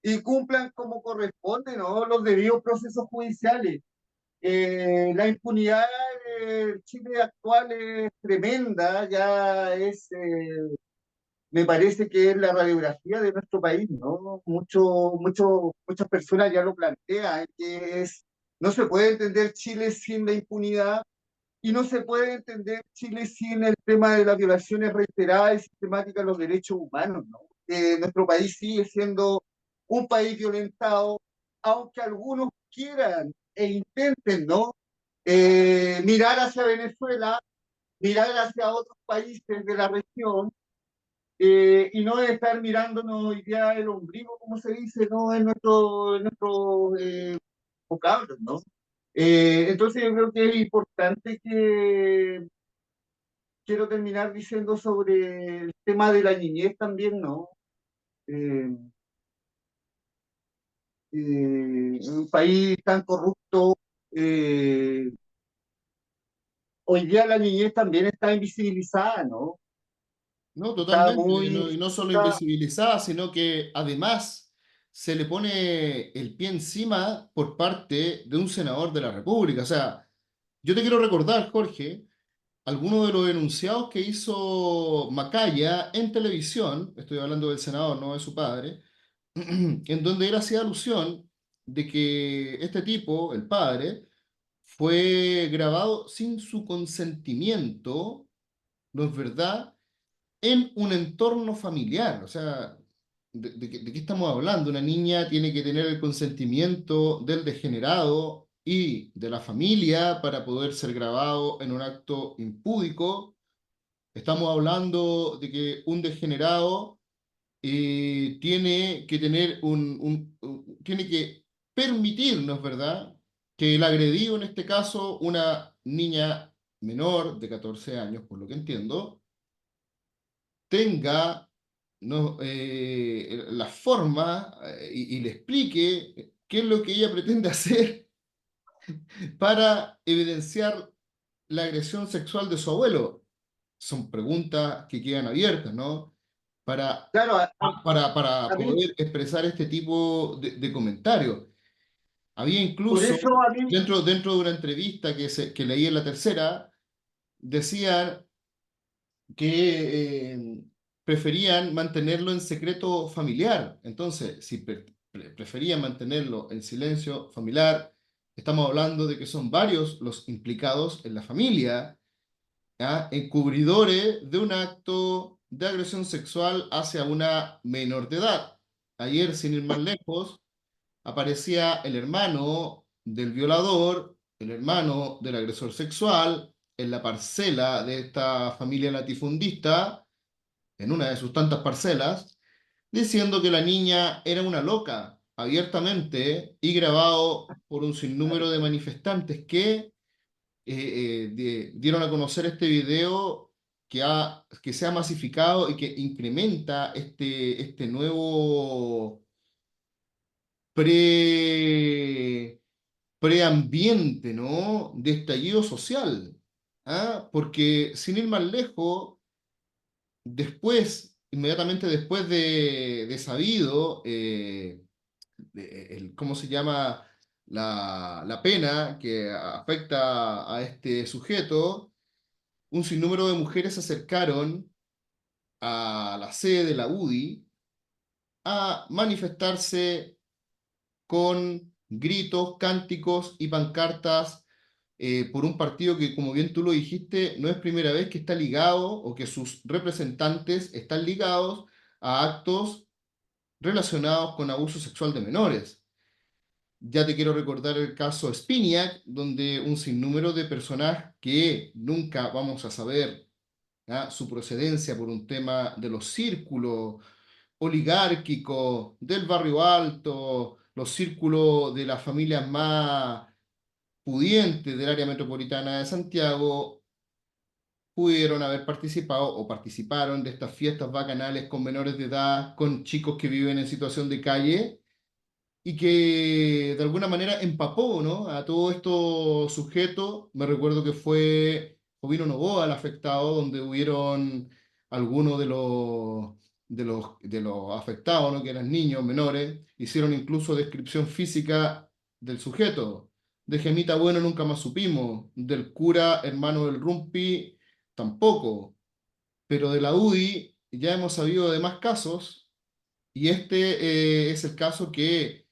y cumplan como corresponde, ¿no?, los debidos procesos judiciales. La impunidad de Chile actual es tremenda, me parece que es la radiografía de nuestro país, ¿no? Muchas personas ya lo plantean, no se puede entender Chile sin la impunidad y no se puede entender Chile sin el tema de las violaciones reiteradas y sistemáticas de los derechos humanos, ¿no? Nuestro país sigue siendo un país violentado, aunque algunos quieran e intenten, ¿no? Mirar hacia Venezuela, mirar hacia otros países de la región, y no estar mirándonos hoy día el ombligo, como se dice, ¿no?, en nuestro vocablo, ¿no? Entonces yo creo que es importante que quiero terminar diciendo sobre el tema de la niñez también, ¿no? Eh, en un país tan corrupto, eh, hoy día la niñez también está invisibilizada, ¿no? No, Está totalmente. muy... Y no solo está- invisibilizada, sino que además se le pone el pie encima por parte de un senador de la República. O sea, yo te quiero recordar, Jorge, algunos de los enunciados que hizo Macaya en televisión, estoy hablando del senador, no de su padre, en donde él hacía alusión de que este tipo, el padre, fue grabado sin su consentimiento, ¿no es verdad?, en un entorno familiar. O sea, de qué estamos hablando? Una niña tiene que tener el consentimiento del degenerado y de la familia para poder ser grabado en un acto impúdico. Estamos hablando de que un degenerado tiene que tener tiene que permitirnos, ¿verdad?, que el agredido, en este caso, una niña menor de 14 años, por lo que entiendo, tenga, ¿no?, la forma y le explique qué es lo que ella pretende hacer para evidenciar la agresión sexual de su abuelo. Son preguntas que quedan abiertas, ¿no? Para, Claro, para a mí, poder expresar este tipo de comentarios. Había por incluso, eso a mí, dentro de una entrevista que leí en La Tercera, decían que preferían mantenerlo en secreto familiar. Entonces, si preferían mantenerlo en silencio familiar, estamos hablando de que son varios los implicados en la familia, ¿ya?, encubridores de un acto de agresión sexual hacia una menor de edad. Ayer, sin ir más lejos, aparecía el hermano del violador, el hermano del agresor sexual, en la parcela de esta familia latifundista, en una de sus tantas parcelas, diciendo que la niña era una loca, abiertamente, y grabado por un sinnúmero de manifestantes que dieron a conocer este video que se ha masificado y que incrementa este nuevo pre, preambiente, ¿no?, de estallido social. ¿Ah? Porque sin ir más lejos, después, inmediatamente después de sabido, ¿cómo se llama?, la pena que afecta a este sujeto, un sinnúmero de mujeres se acercaron a la sede de la UDI a manifestarse con gritos, cánticos y pancartas por un partido que, como bien tú lo dijiste, no es primera vez que está ligado o que sus representantes están ligados a actos relacionados con abuso sexual de menores. Ya te quiero recordar el caso Spiniak, donde un sinnúmero de personas que nunca vamos a saber, ¿ah?, su procedencia por un tema de los círculos oligárquicos del barrio alto, los círculos de las familias más pudientes del área metropolitana de Santiago, pudieron haber participado o participaron de estas fiestas bacanales con menores de edad, con chicos que viven en situación de calle y que de alguna manera empapó, ¿no?, a todos estos sujetos. Me recuerdo que fue Jovino Novoa el afectado, donde hubieron algunos de los afectados, ¿no?, que eran niños menores, hicieron incluso descripción física del sujeto. De Gemita Bueno nunca más supimos, del cura hermano del Rumpi tampoco, pero de la UDI ya hemos sabido de más casos, y este es el caso que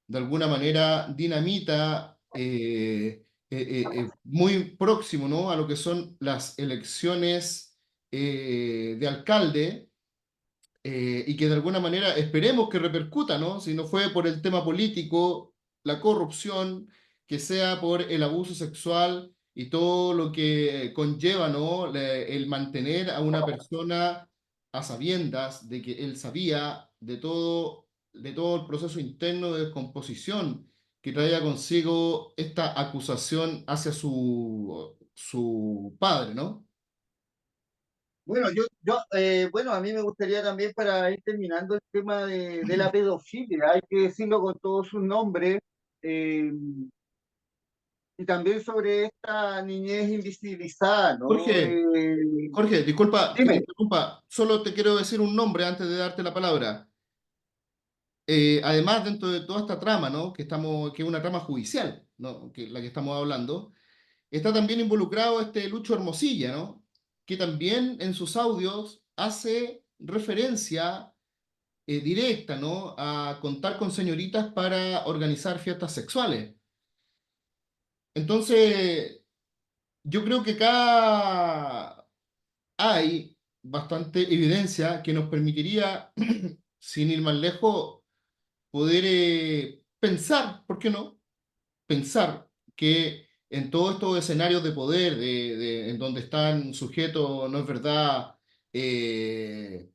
de alguna manera dinamita muy próximo, ¿no?, a lo que son las elecciones de alcalde, y que de alguna manera esperemos que repercuta, ¿no? Si no fue por el tema político, la corrupción, que sea por el abuso sexual y todo lo que conlleva, ¿no?, el mantener a una persona a sabiendas de que él sabía de todo el proceso interno de descomposición que traía consigo esta acusación hacia su padre, ¿no? bueno, bueno, a mí me gustaría también para ir terminando el tema de la pedofilia, hay que decirlo con todos sus nombres, eh, y también sobre esta niñez invisibilizada, ¿no? Jorge, Jorge, Sí, disculpa que te dime. interrumpa, solo te quiero decir un nombre antes de darte la palabra. además, dentro de toda esta trama, ¿no? Que es una trama judicial, ¿no? La que estamos hablando, está también involucrado este Lucho Hermosilla, ¿no? Que también en sus audios hace referencia directa, ¿no? A contar con señoritas para organizar fiestas sexuales. Entonces, yo creo que acá hay bastante evidencia que nos permitiría, sin ir más lejos, poder pensar, ¿por qué no? Pensar que en todos estos escenarios de poder, en donde están sujetos, no es verdad, eh,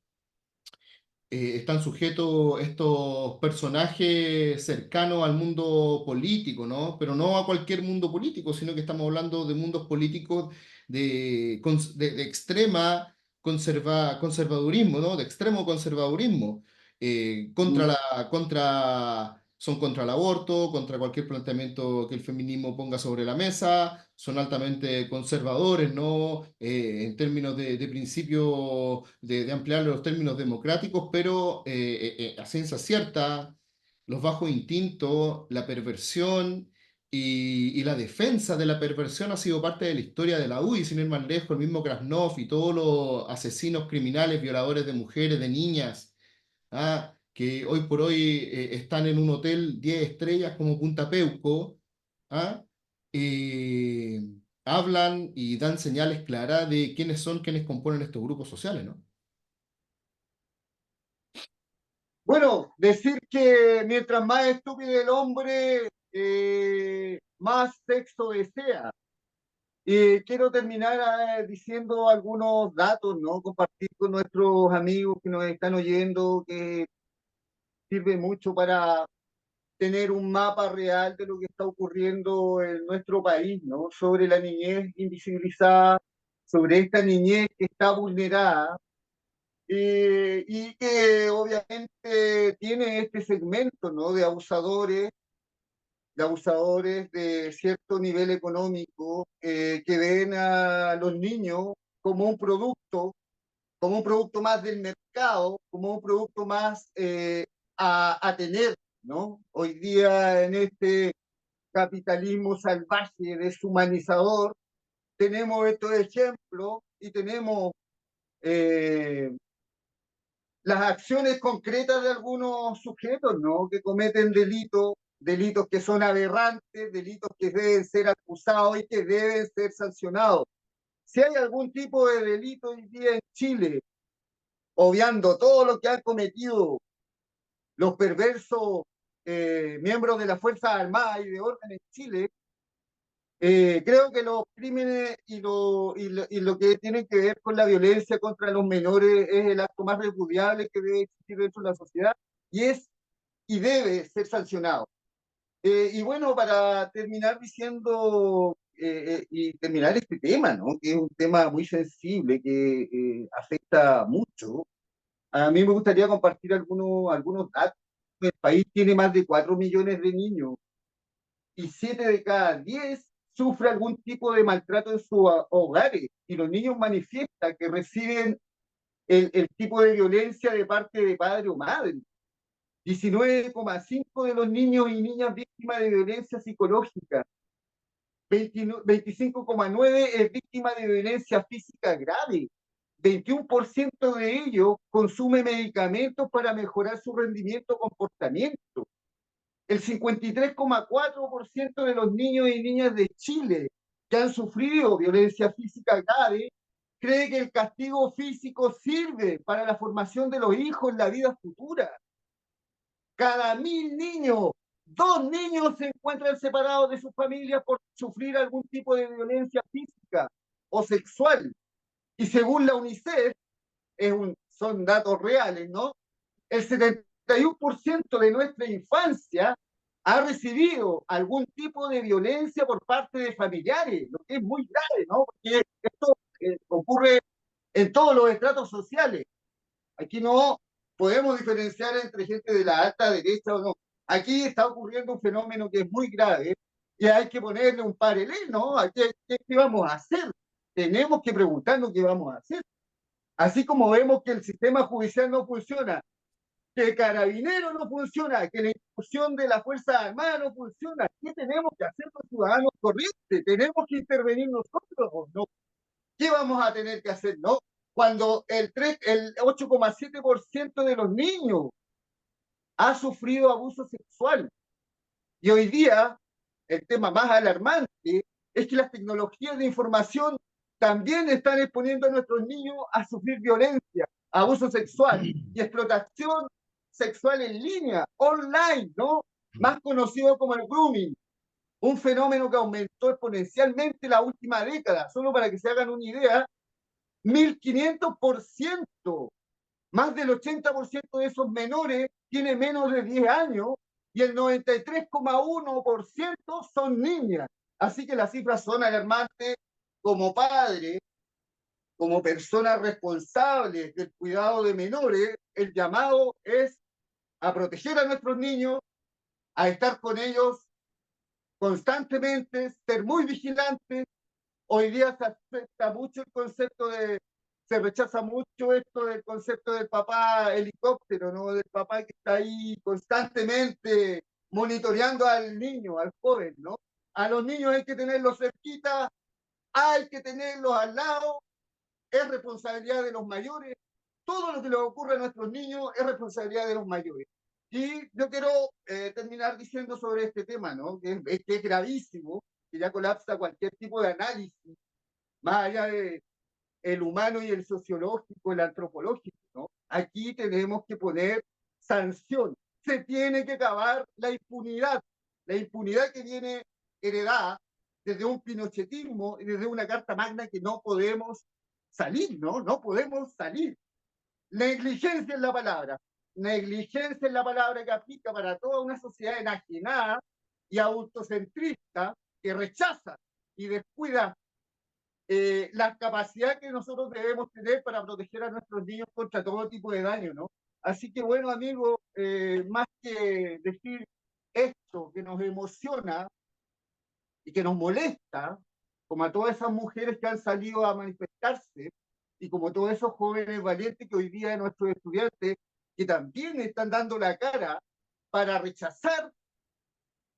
están sujetos estos personajes cercanos al mundo político, ¿no? Pero no a cualquier mundo político, sino que estamos hablando de mundos políticos de extrema conservadurismo, ¿no? De extremo conservadurismo, son contra el aborto, contra cualquier planteamiento que el feminismo ponga sobre la mesa, son altamente conservadores, ¿no? En términos de principio de ampliar los términos democráticos, pero a ciencia cierta, los bajos instintos, la perversión y la defensa de la perversión ha sido parte de la historia de la UDI, sin ir más lejos, el mismo Krasnov y todos los asesinos criminales, violadores de mujeres, de niñas, que hoy por hoy están en un hotel 10 estrellas como Punta Peuco, ¿ah? Eh, hablan y dan señales claras de quiénes son quienes componen estos grupos sociales, ¿no? Bueno, decir que mientras más estúpido el hombre, más sexo desea. Quiero terminar diciendo algunos datos, ¿no? Compartir con nuestros amigos que nos están oyendo, que sirve mucho para tener un mapa real de lo que está ocurriendo en nuestro país, ¿no? Sobre la niñez invisibilizada, sobre esta niñez que está vulnerada y que obviamente tiene este segmento, ¿no? De abusadores de cierto nivel económico que ven a los niños como como un producto más del mercado, como un producto más a tener, ¿no? Hoy día en este capitalismo salvaje, deshumanizador, tenemos estos ejemplos y tenemos eh, las acciones concretas de algunos sujetos, ¿no? Que cometen delitos, delitos que son aberrantes, delitos que deben ser acusados y que deben ser sancionados. Si hay algún tipo de delito hoy día en Chile, obviando todo lo que han cometido los perversos miembros de las Fuerzas Armadas y de orden en Chile, creo que los crímenes y lo que tiene que ver con la violencia contra los menores es el acto más repudiable que debe existir dentro de la sociedad y es y debe ser sancionado. Y bueno, para terminar diciendo y terminar este tema, ¿no? Que es un tema muy sensible que afecta mucho, a mí me gustaría compartir algunos datos. El país tiene más de 4 millones de niños y 7 de cada 10 sufre algún tipo de maltrato en sus hogares y los niños manifiestan que reciben el tipo de violencia de parte de padre o madre. 19,5 de los niños y niñas víctimas de violencia psicológica, 25,9 es víctima de violencia física grave, 21% de ellos consume medicamentos para mejorar su rendimiento o comportamiento. El 53,4% de los niños y niñas de Chile que han sufrido violencia física grave cree que el castigo físico sirve para la formación de los hijos en la vida futura. Cada 1.000 niños, 2 niños se encuentran separados de sus familias por sufrir algún tipo de violencia física o sexual. Y según la UNICEF, son datos reales, ¿no? El 71% de nuestra infancia ha recibido algún tipo de violencia por parte de familiares, lo que es muy grave, ¿no? Porque esto ocurre en todos los estratos sociales. Aquí no podemos diferenciar entre gente de la alta derecha o no. Aquí está ocurriendo un fenómeno que es muy grave y hay que ponerle un paralelo, ¿no? ¿Qué vamos a hacer? Tenemos que preguntarnos qué vamos a hacer. Así como vemos que el sistema judicial no funciona que Carabineros no funciona, que la institución de la Fuerza Armada no funciona. ¿Qué tenemos que hacer los ciudadanos corrientes? ¿Tenemos que intervenir nosotros o no? ¿Qué vamos a tener que hacer? No, cuando el 8,7% de los niños ha sufrido abuso sexual. Y hoy día, el tema más alarmante es que las tecnologías de información también están exponiendo a nuestros niños a sufrir violencia, abuso sexual y explotación sexual en línea, online, ¿no? Más conocido como el grooming, un fenómeno que aumentó exponencialmente la última década. Solo para que se hagan una idea, 1500%. Más del 80% de esos menores tiene menos de 10 años y el 93,1% son niñas. Así que las cifras son alarmantes. Como padre, como personas responsables del cuidado de menores, el llamado es a proteger a nuestros niños, a estar con ellos constantemente, ser muy vigilantes. Hoy día se acepta mucho el concepto se rechaza mucho esto del concepto del papá helicóptero, ¿no? Del papá que está ahí constantemente monitoreando al niño, al joven, ¿no? A los niños hay que tenerlos cerquita, hay que tenerlos al lado, es responsabilidad de los mayores. Todo lo que les ocurre a nuestros niños es responsabilidad de los mayores. Y yo quiero terminar diciendo sobre este tema, ¿no? Que es gravísimo, que ya colapsa cualquier tipo de análisis, más allá de el humano y el sociológico, el antropológico, ¿no? Aquí tenemos que poner sanción. Se tiene que acabar la impunidad que viene heredada desde un pinochetismo y desde una carta magna que no podemos salir, ¿no? No podemos salir. Negligencia es la palabra. Negligencia es la palabra que aplica para toda una sociedad enajenada y autocentrista que rechaza y descuida la capacidad que nosotros debemos tener para proteger a nuestros niños contra todo tipo de daño, ¿no? Así que bueno, amigos, más que decir esto que nos emociona y que nos molesta, como a todas esas mujeres que han salido a manifestarse y como todos esos jóvenes valientes que hoy día nuestros estudiantes que también están dando la cara para rechazar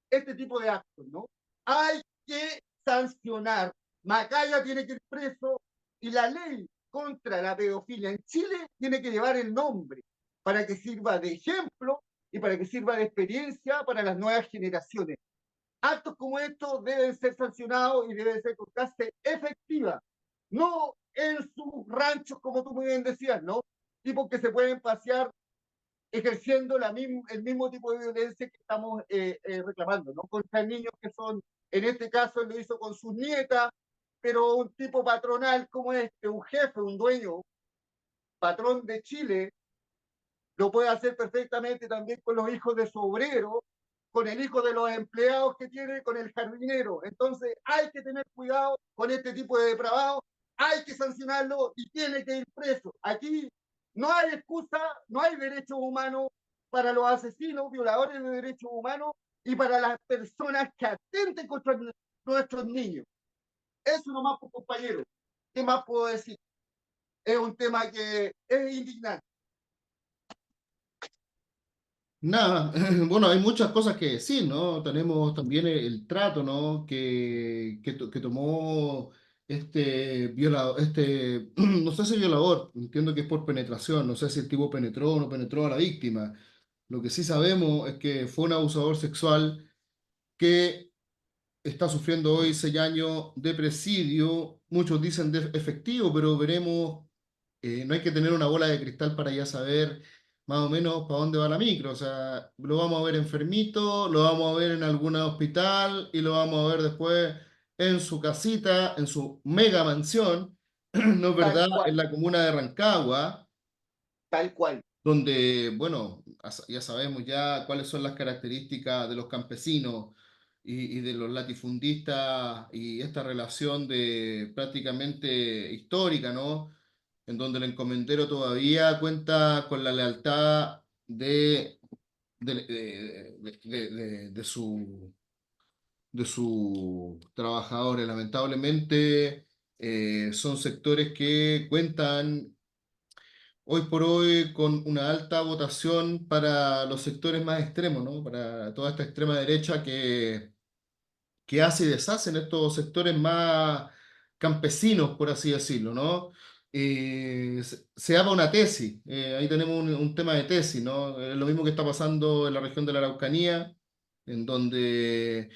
este tipo de actos, ¿no? Hay que sancionar. Macaya tiene que ir preso y la ley contra la pedofilia en Chile tiene que llevar el nombre para que sirva de ejemplo y para que sirva de experiencia para las nuevas generaciones. Actos como estos deben ser sancionados y deben ser con clase efectiva, no en sus ranchos, como tú muy bien decías, ¿no? Tipos que se pueden pasear ejerciendo el mismo tipo de violencia que estamos reclamando, ¿no? Contra niños que son, en este caso lo hizo con sus nietas, pero un tipo patronal como este, un jefe, un dueño, patrón de Chile, lo puede hacer perfectamente también con los hijos de su obrero, con el hijo de los empleados que tiene, con el jardinero. Entonces hay que tener cuidado con este tipo de depravados, hay que sancionarlo y tiene que ir preso. Aquí no hay excusa, no hay derechos humanos para los asesinos, violadores de derechos humanos y para las personas que atenten contra nuestros niños. Eso nomás, pues, compañero. ¿Qué más puedo decir? Es un tema que es indignante. Nada, bueno, hay muchas cosas que decir, ¿no? Tenemos también el trato, ¿no? Que tomó este violador, no sé si violador, entiendo que es por penetración, no sé si el tipo penetró o no penetró a la víctima. Lo que sí sabemos es que fue un abusador sexual que está sufriendo hoy 6 años de presidio. Muchos dicen de efectivo, pero veremos. No hay que tener una bola de cristal para ya saber más o menos para dónde va la micro. O sea, lo vamos a ver enfermito, lo vamos a ver en algún hospital y lo vamos a ver después en su casita, en su mega mansión, ¿no es Tal verdad? En cual, la comuna de Rancagua, tal cual. donde, bueno, ya sabemos ya cuáles son las características de los campesinos y de los latifundistas y esta relación de prácticamente histórica, ¿no? En donde el encomendero todavía cuenta con la lealtad de de sus trabajadores. Lamentablemente, son sectores que cuentan hoy por hoy con una alta votación para los sectores más extremos, ¿no? Para toda esta extrema derecha que hace y deshace en estos sectores más campesinos, por así decirlo, ¿no? Se llama una tesis, ahí tenemos un tema de tesis, ¿no? Es lo mismo que está pasando en la región de la Araucanía, en donde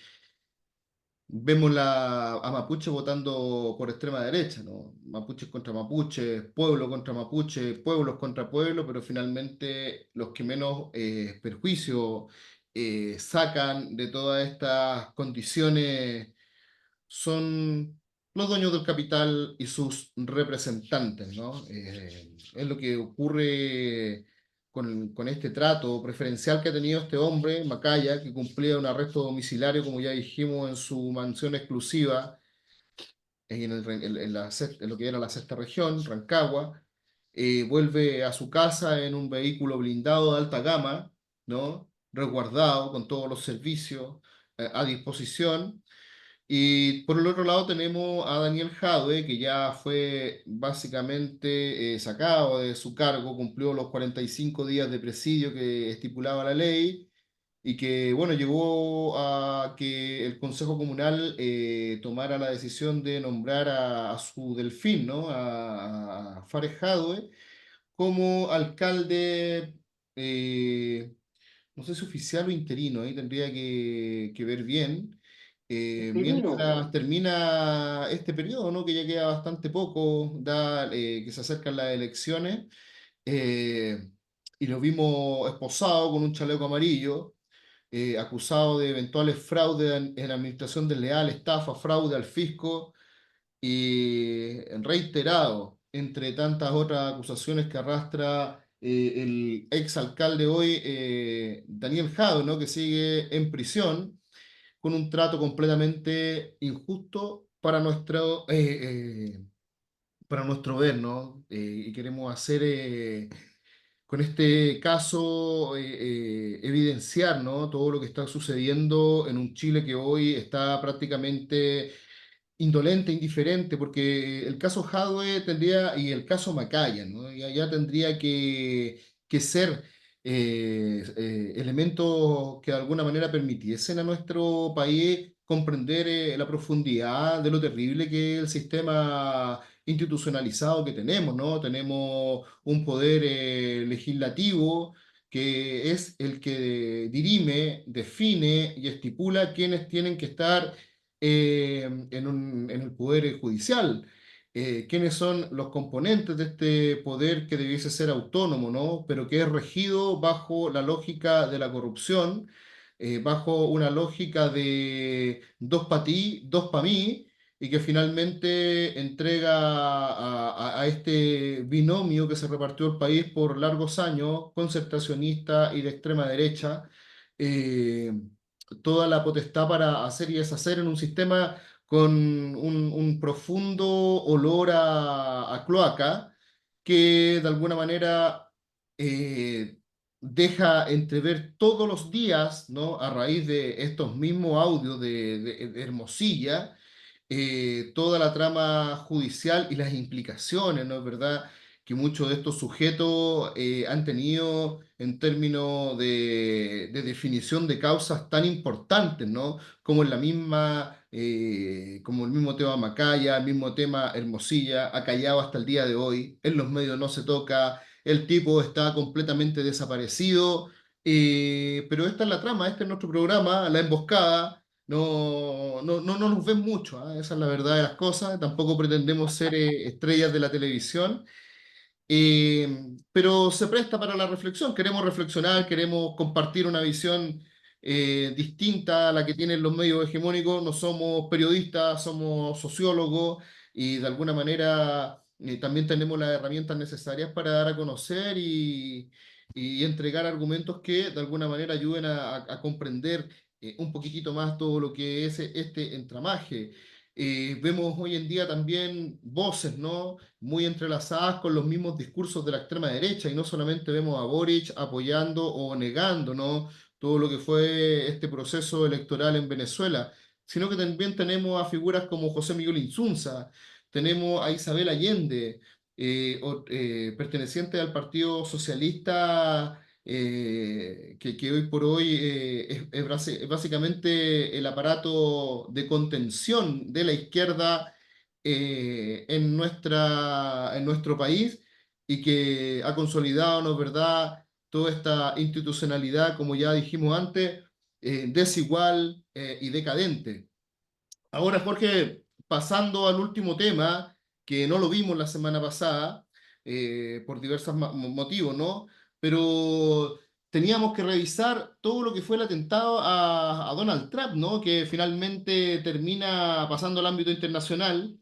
vemos a Mapuche votando por extrema derecha, ¿no? Mapuches contra mapuches, pueblo contra mapuche, pueblos contra pueblo, pero finalmente los que menos perjuicio sacan de todas estas condiciones son los dueños del capital y sus representantes, ¿no? Es lo que ocurre con este trato preferencial que ha tenido este hombre, Macaya, que cumplía un arresto domiciliario, como ya dijimos, en su mansión exclusiva en lo que era la sexta región, Rancagua. Vuelve a su casa en un vehículo blindado de alta gama, ¿no? Resguardado con todos los servicios a disposición. Y por el otro lado tenemos a Daniel Jadwe, que ya fue básicamente sacado de su cargo, cumplió los 45 días de presidio que estipulaba la ley y que, bueno, llevó a que el Consejo Comunal tomara la decisión de nombrar a su delfín, ¿no? A Fares Jadwe como alcalde. No sé si oficial o interino, ahí tendría que ver bien. Interino, Mientras termina este periodo, ¿no? Que ya queda bastante poco, que se acercan las elecciones, eh, y lo vimos esposado con un chaleco amarillo, acusado de eventuales fraudes en administración desleal, estafa, fraude al fisco y reiterado, entre tantas otras acusaciones que arrastra el ex alcalde hoy, Daniel Jadwe, ¿no? Que sigue en prisión con un trato completamente injusto para nuestro ver, ¿no? Y queremos hacer con este caso evidenciar, ¿no? Todo lo que está sucediendo en un Chile que hoy está prácticamente indolente, indiferente, porque el caso Jadwe tendría, y el caso Macaya, ¿no? Ya tendría que ser elementos que de alguna manera permitiesen a nuestro país comprender la profundidad de lo terrible que es el sistema institucionalizado que tenemos, ¿no? Tenemos un poder legislativo que es el que dirime, define y estipula quiénes tienen que estar en el poder judicial. ¿Quiénes son los componentes de este poder que debiese ser autónomo, ¿no? Pero que es regido bajo la lógica de la corrupción, bajo una lógica de dos para ti, dos para mí, y que finalmente entrega a este binomio que se repartió el país por largos años, concertacionista y de extrema derecha, eh, toda la potestad para hacer y deshacer en un sistema con un profundo olor a cloaca que de alguna manera eh, deja entrever todos los días, ¿no? A raíz de estos mismos audios de Hermosilla, toda la trama judicial y las implicaciones, ¿no es verdad? Que muchos de estos sujetos han tenido en términos de definición de causas tan importantes, ¿no? Como en la misma, como el mismo tema Macaya, el mismo tema Hermosilla, ha callado hasta el día de hoy, en los medios no se toca, el tipo está completamente desaparecido, pero esta es la trama, este es nuestro programa, La Emboscada. No nos ven mucho, ¿ah? Esa es la verdad de las cosas. Tampoco pretendemos ser estrellas de la televisión, pero se presta para la reflexión. Queremos reflexionar, queremos compartir una visión distinta a la que tienen los medios hegemónicos. No somos periodistas, somos sociólogos y de alguna manera también tenemos las herramientas necesarias para dar a conocer y entregar argumentos que de alguna manera ayuden a comprender un poquitito más todo lo que es este entramaje. Vemos hoy en día también voces, ¿no? Muy entrelazadas con los mismos discursos de la extrema derecha, y no solamente vemos a Boric apoyando o negando, ¿no? Todo lo que fue este proceso electoral en Venezuela, sino que también tenemos a figuras como José Miguel Insunza, tenemos a Isabel Allende, pertenecientes al Partido Socialista, que hoy por hoy es básicamente el aparato de contención de la izquierda en nuestro país y que ha consolidado, ¿no es verdad?, toda esta institucionalidad, como ya dijimos antes, desigual y decadente. Ahora, Jorge, pasando al último tema, que no lo vimos la semana pasada, por diversos motivos, ¿no? Pero teníamos que revisar todo lo que fue el atentado a Donald Trump, ¿no? Que finalmente termina pasando al ámbito internacional,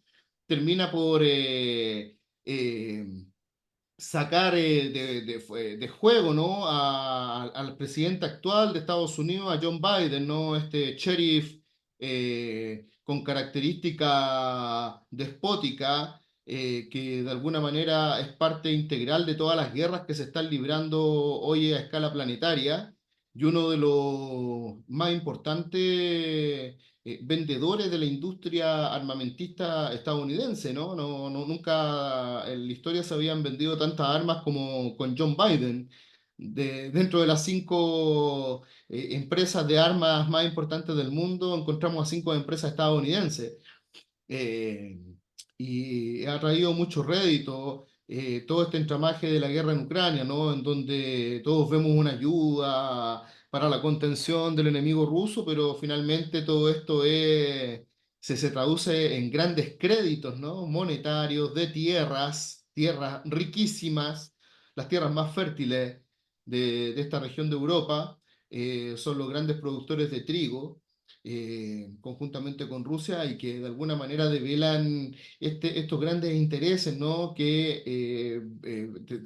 termina por sacar de juego, ¿no? Al presidente actual de Estados Unidos, a John Biden, ¿no? Este sheriff con característica despótica, que de alguna manera es parte integral de todas las guerras que se están librando hoy a escala planetaria y uno de los más importantes vendedores de la industria armamentista estadounidense, ¿no? Nunca en la historia se habían vendido tantas armas como con John Biden. Dentro de las cinco empresas de armas más importantes del mundo, encontramos a cinco empresas estadounidenses. eh, y ha traído mucho rédito todo este entramaje de la guerra en Ucrania, ¿no? En donde todos vemos una ayuda para la contención del enemigo ruso, pero finalmente todo esto se traduce en grandes créditos, ¿no? Monetarios de tierras riquísimas, las tierras más fértiles de esta región de Europa, son los grandes productores de trigo conjuntamente con Rusia y que de alguna manera develan estos grandes intereses, ¿no? Que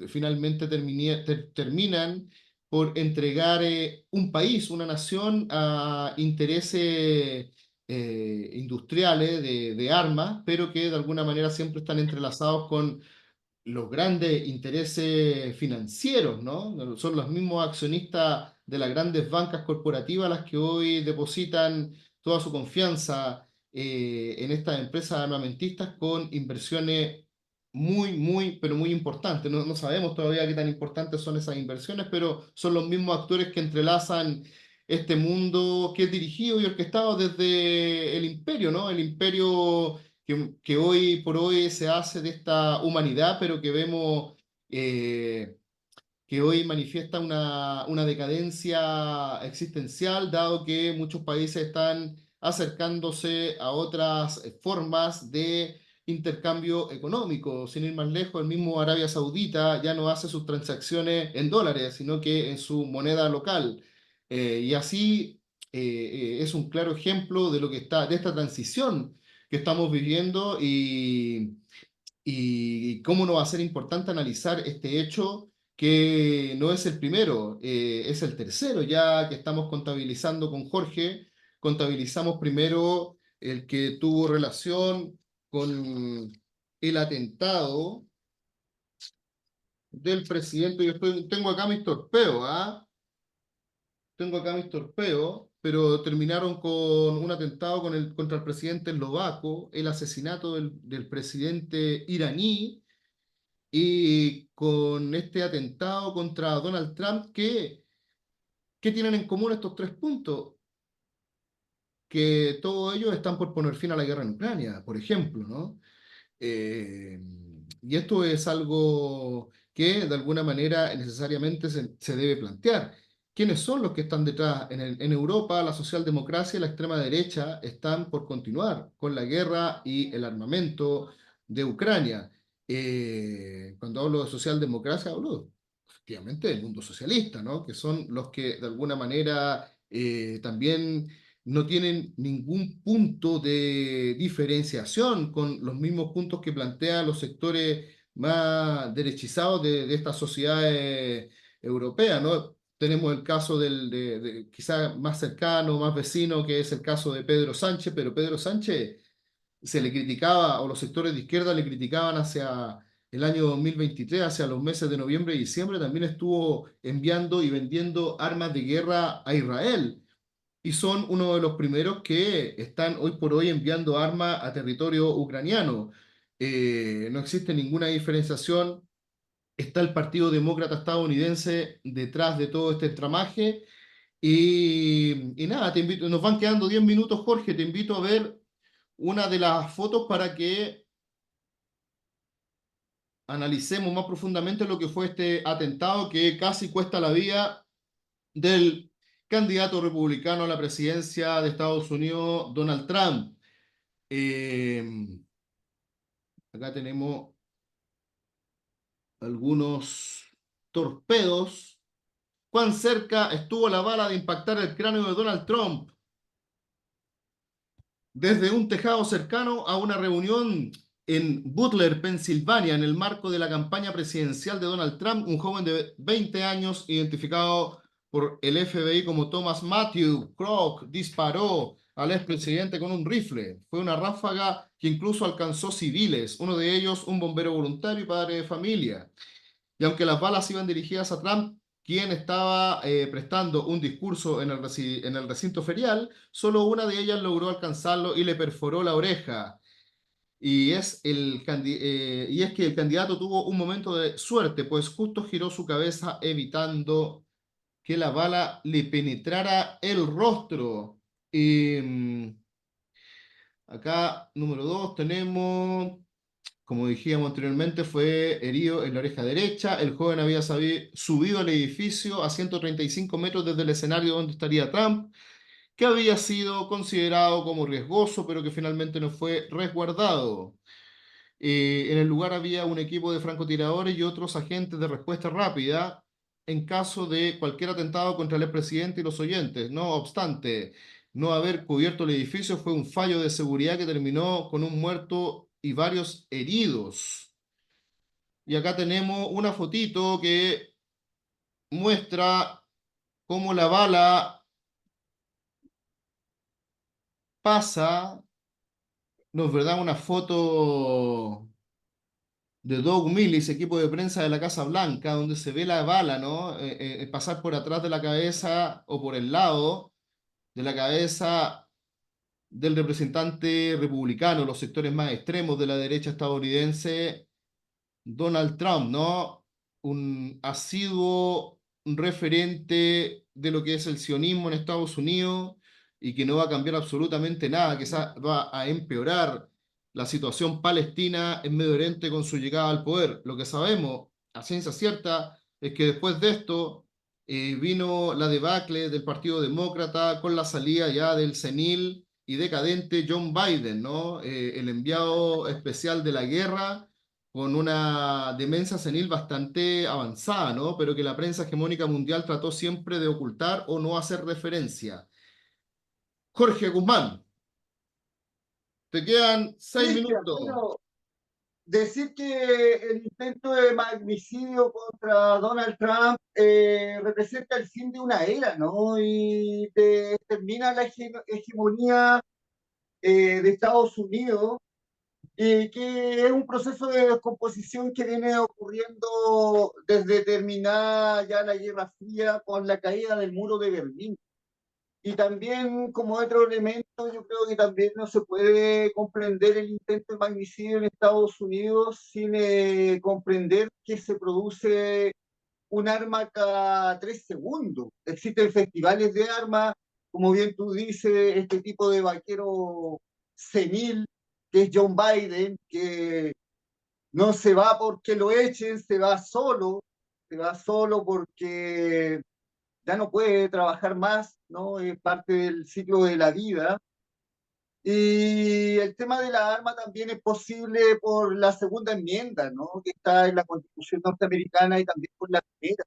finalmente terminan por entregar un país, una nación a intereses industriales de armas, pero que de alguna manera siempre están entrelazados con los grandes intereses financieros, ¿no? Son los mismos accionistas de las grandes bancas corporativas las que hoy depositan toda su confianza en estas empresas armamentistas con inversiones pero muy importantes. No sabemos todavía qué tan importantes son esas inversiones, pero son los mismos actores que entrelazan este mundo que es dirigido y orquestado desde el imperio, ¿no? El imperio que hoy por hoy se hace de esta humanidad, pero que vemos eh, que hoy manifiesta una decadencia existencial, dado que muchos países están acercándose a otras formas de intercambio económico. Sin ir más lejos, el mismo Arabia Saudita ya no hace sus transacciones en dólares, sino que en su moneda local. Y así es un claro ejemplo de lo que de esta transición que estamos viviendo y cómo no va a ser importante analizar este hecho que no es el primero, es el tercero ya que estamos contabilizando con Jorge. Contabilizamos primero el que tuvo relación con el atentado del presidente. Tengo acá mis torpeos, ¿ah? Tengo acá mis torpeos, pero terminaron con un atentado contra el presidente eslovaco, el asesinato del presidente iraní y con este atentado contra Donald Trump. ¿Qué tienen en común estos tres puntos? Que todos ellos están por poner fin a la guerra en Ucrania, por ejemplo, ¿no? Eh, y esto es algo que de alguna manera necesariamente se debe plantear. ¿Quiénes son los que están detrás? En Europa, la socialdemocracia y la extrema derecha están por continuar con la guerra y el armamento de Ucrania. Cuando hablo de socialdemocracia, hablo efectivamente del mundo socialista, ¿no? Que son los que de alguna manera también no tienen ningún punto de diferenciación con los mismos puntos que plantean los sectores más derechizados de estas sociedades europeas, ¿no? Tenemos el caso quizá más cercano, más vecino, que es el caso de Pedro Sánchez, pero Pedro Sánchez se le criticaba, o los sectores de izquierda le criticaban hacia el año 2023, hacia los meses de noviembre y diciembre, también estuvo enviando y vendiendo armas de guerra a Israel y son uno de los primeros que están hoy por hoy enviando armas a territorio ucraniano. No existe ninguna diferenciación. Está el Partido Demócrata estadounidense detrás de todo este tramaje. Y nada, te invito, nos van quedando 10 minutos, Jorge, te invito a ver una de las fotos para que analicemos más profundamente lo que fue este atentado que casi cuesta la vida del candidato republicano a la presidencia de Estados Unidos, Donald Trump. Eh, Acá tenemos algunos torpedos. ¿Cuán cerca estuvo la bala de impactar el cráneo de Donald Trump? Desde un tejado cercano a una reunión en Butler, Pensilvania, en el marco de la campaña presidencial de Donald Trump, un joven de 20 años, identificado por el FBI como Thomas Matthew Kroc, disparó al expresidente con un rifle. Fue una ráfaga que incluso alcanzó civiles, uno de ellos un bombero voluntario y padre de familia. Y aunque las balas iban dirigidas a Trump, quien estaba prestando un discurso en el recinto ferial, solo una de ellas logró alcanzarlo y le perforó la oreja. Y es que el candidato tuvo un momento de suerte, pues justo giró su cabeza evitando que la bala le penetrara el rostro. Y acá, número dos, tenemos como dijimos anteriormente, fue herido en la oreja derecha. El joven había subido al edificio a 135 metros desde el escenario donde estaría Trump, que había sido considerado como riesgoso, pero que finalmente no fue resguardado. En el lugar había un equipo de francotiradores y otros agentes de respuesta rápida en caso de cualquier atentado contra el expresidente y los oyentes. No obstante, no haber cubierto el edificio fue un fallo de seguridad que terminó con un muerto y varios heridos. Y acá tenemos una fotito que muestra cómo la bala pasa. Nos verdad una foto de Doug Millis, equipo de prensa de la Casa Blanca, donde se ve la bala, ¿no? Pasar por atrás de la cabeza o por el lado de la cabeza del representante republicano, los sectores más extremos de la derecha estadounidense, Donald Trump, ¿no? Un asiduo referente de lo que es el sionismo en Estados Unidos y que no va a cambiar absolutamente nada, que va a empeorar la situación palestina en Medio Oriente con su llegada al poder. Lo que sabemos a ciencia cierta es que después de esto vino la debacle del Partido Demócrata con la salida ya del senil y decadente John Biden, ¿no? El enviado especial de la guerra con una demencia senil bastante avanzada, ¿no? Pero que la prensa hegemónica mundial trató siempre de ocultar o no hacer referencia. Jorge Guzmán, te quedan 6 Cristian, minutos. bueno, decir que el intento de magnicidio contra Donald Trump representa el fin de una era, ¿no? Y termina la hegemonía de Estados Unidos, que es un proceso de descomposición que viene ocurriendo desde terminada ya la Guerra Fría con la caída del muro de Berlín. Y también como otro elemento, yo creo que también no se puede comprender el intento de magnicidio en Estados Unidos sin comprender que se produce un arma cada 3 segundos. Existen festivales de armas, como bien tú dices, este tipo de vaquero senil, que es John Biden, que no se va porque lo echen, se va solo porque ya no puede trabajar más, ¿no? Es parte del ciclo de la vida. Y el tema de la arma también es posible por la segunda enmienda, ¿no? Que está en la Constitución norteamericana y también por la primera,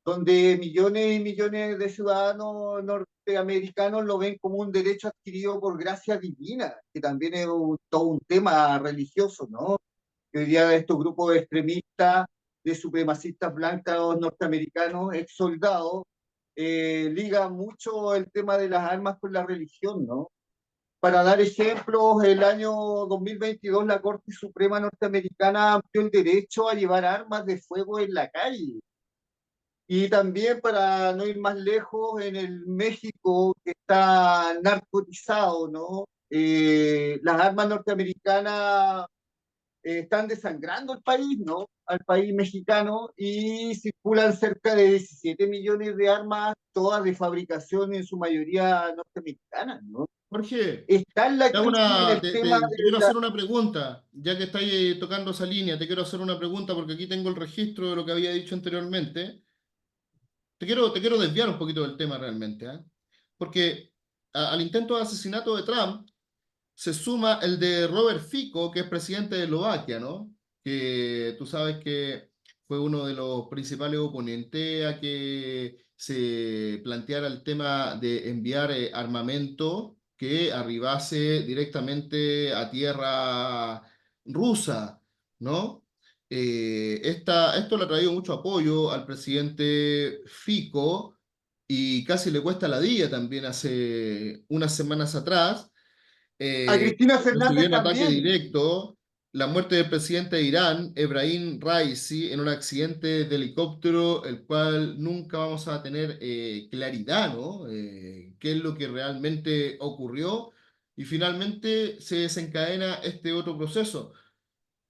donde millones y millones de ciudadanos norteamericanos lo ven como un derecho adquirido por gracia divina, que también es todo un tema religioso, ¿no? Que hoy día estos grupos extremistas de supremacistas blancos norteamericanos, ex soldados, liga mucho el tema de las armas con la religión, ¿no? Para dar ejemplos, el año 2022 la Corte Suprema norteamericana amplió el derecho a llevar armas de fuego en la calle. Y también para no ir más lejos, en el México que está narcotizado, ¿no? Las armas norteamericanas están desangrando el país, ¿no? Al país mexicano y circulan cerca de 17 millones de armas, todas de fabricación en su mayoría norteamericana, ¿no? Jorge, Está en la te, hago crisis en una- el tema te quiero de la... hacer una pregunta, ya que estáis tocando esa línea, te quiero hacer una pregunta porque aquí tengo el registro de lo que había dicho anteriormente. Te quiero desviar un poquito del tema realmente, ¿ah? Porque al intento de asesinato de Trump se suma el de Robert Fico, que es presidente de Eslovaquia, ¿no? Que tú sabes que fue uno de los principales oponentes a que se planteara el tema de enviar armamento que arribase directamente a tierra rusa, ¿no? Esto le ha traído mucho apoyo al presidente Fico y casi le cuesta la vida también hace unas semanas atrás A Cristina recibió Fernández un ataque también. directo, la muerte del presidente de Irán, Ebrahim Raisi, en un accidente de helicóptero, el cual nunca vamos a tener claridad, ¿no? Qué es lo que realmente ocurrió. Y finalmente se desencadena este otro proceso.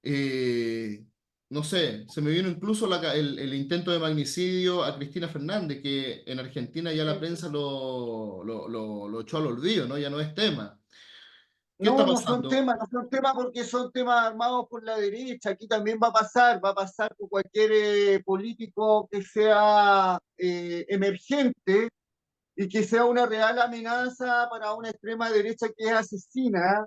Eh, no sé, se me vino incluso el intento de magnicidio a Cristina Fernández, que en Argentina ya la prensa lo echó al olvido, ¿no? Ya no es tema. ¿Qué está No, pasando? no son temas porque son temas armados por la derecha. Aquí también va a pasar con cualquier político que sea emergente y que sea una real amenaza para una extrema derecha que es asesina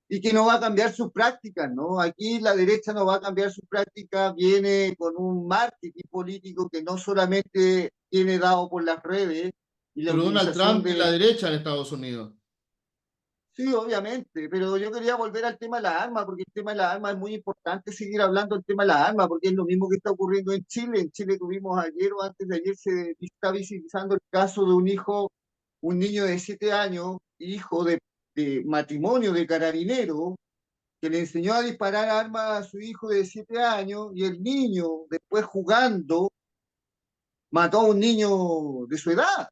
y que no va a cambiar sus prácticas, ¿no? Aquí la derecha no va a cambiar sus prácticas, viene con un marketing político que no solamente tiene dado por las redes y la Pero Donald utilización Trump es de... la derecha en Estados Unidos. Sí, obviamente, pero yo quería volver al tema de las armas, porque el tema de las armas es muy importante seguir hablando del tema de las armas, porque es lo mismo que está ocurriendo en Chile. En Chile tuvimos ayer o antes de ayer se está visibilizando el caso de un hijo, un niño de 7 años, hijo de matrimonio de carabinero, que le enseñó a disparar armas a su hijo de 7 años y el niño, después jugando, mató a un niño de su edad.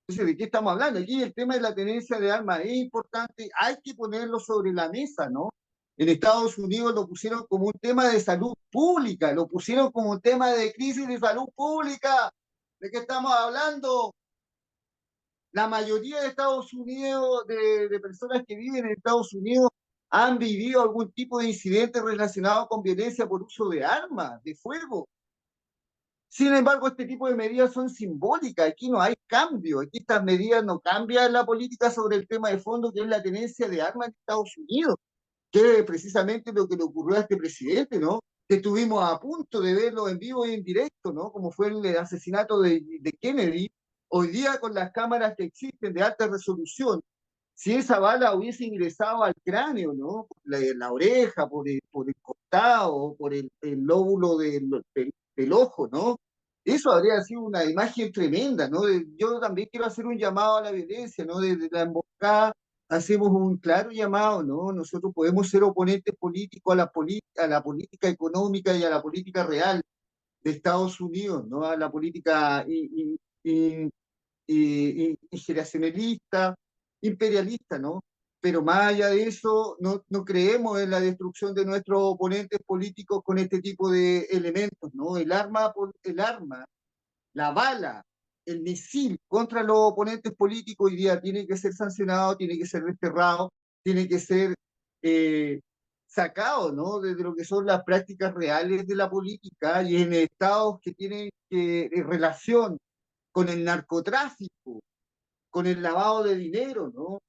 Entonces, ¿de qué estamos hablando? Aquí el tema de la tenencia de armas es importante, hay que ponerlo sobre la mesa, ¿no? En Estados Unidos lo pusieron como un tema de salud pública, lo pusieron como un tema de crisis de salud pública. ¿De qué estamos hablando? La mayoría de Estados Unidos, de personas que viven en Estados Unidos, han vivido algún tipo de incidente relacionado con violencia por uso de armas, de fuego. Sin embargo, este tipo de medidas son simbólicas, aquí no hay cambio, aquí estas medidas no cambian la política sobre el tema de fondo, que es la tenencia de armas en Estados Unidos, que es precisamente lo que le ocurrió a este presidente, ¿no? Que estuvimos a punto de verlo en vivo y en directo, ¿no? Como fue el asesinato de Kennedy, hoy día con las cámaras que existen de alta resolución, si esa bala hubiese ingresado al cráneo, ¿no? Por la oreja, por el costado, por el lóbulo del ojo, ¿no? Eso habría sido una imagen tremenda, ¿no? Yo también quiero hacer un llamado a la violencia, ¿no? Desde la emboscada hacemos un claro llamado, ¿no? Nosotros podemos ser oponentes políticos a la política económica y a la política real de Estados Unidos, ¿no? A la política generacionalista, imperialista, ¿no? Pero más allá de eso, no creemos en la destrucción de nuestros oponentes políticos con este tipo de elementos, ¿no? El arma, la bala, el misil contra los oponentes políticos hoy día tiene que ser sancionado, tiene que ser desterrado, tiene que ser eh, sacado, ¿no? Desde lo que son las prácticas reales de la política y en estados que tienen relación con el narcotráfico, con el lavado de dinero, ¿no?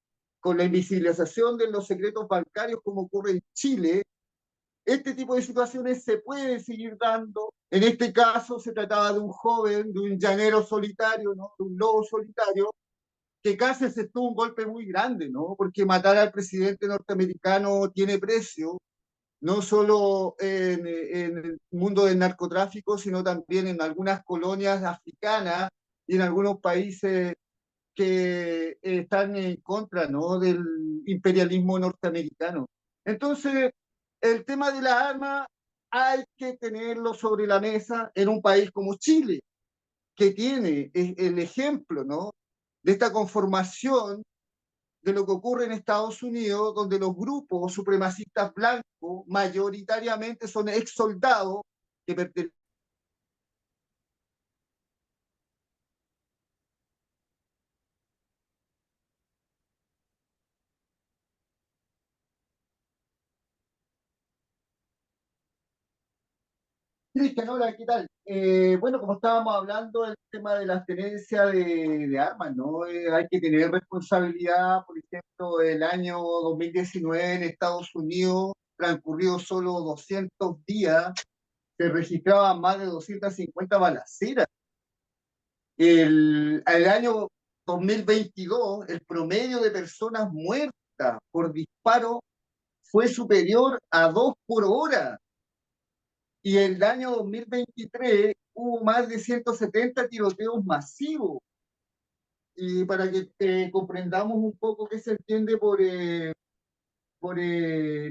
Con la invisibilización de los secretos bancarios como ocurre en Chile, este tipo de situaciones se pueden seguir dando. En este caso se trataba de un joven, de un llanero solitario, ¿no? De un lobo solitario, que casi aceptó un golpe muy grande, ¿no? Porque matar al presidente norteamericano tiene precio, no solo en el mundo del narcotráfico, sino también en algunas colonias africanas y en algunos países que están en contra, ¿no? Del imperialismo norteamericano. Entonces, el tema de las armas hay que tenerlo sobre la mesa en un país como Chile, que tiene el ejemplo, ¿no? De esta conformación de lo que ocurre en Estados Unidos, donde los grupos supremacistas blancos mayoritariamente son ex soldados que pertenecen Cristian, hola, ¿qué tal? Bueno, como estábamos hablando del tema de la tenencia de armas, ¿no? Hay que tener responsabilidad, por ejemplo, el año 2019 en Estados Unidos, transcurridos solo 200 días, se registraban más de 250 balaceras. El año 2022, el promedio de personas muertas por disparo fue superior a 2 por hora. Y el año 2023 hubo más de 170 tiroteos masivos. Y para que comprendamos un poco qué se entiende por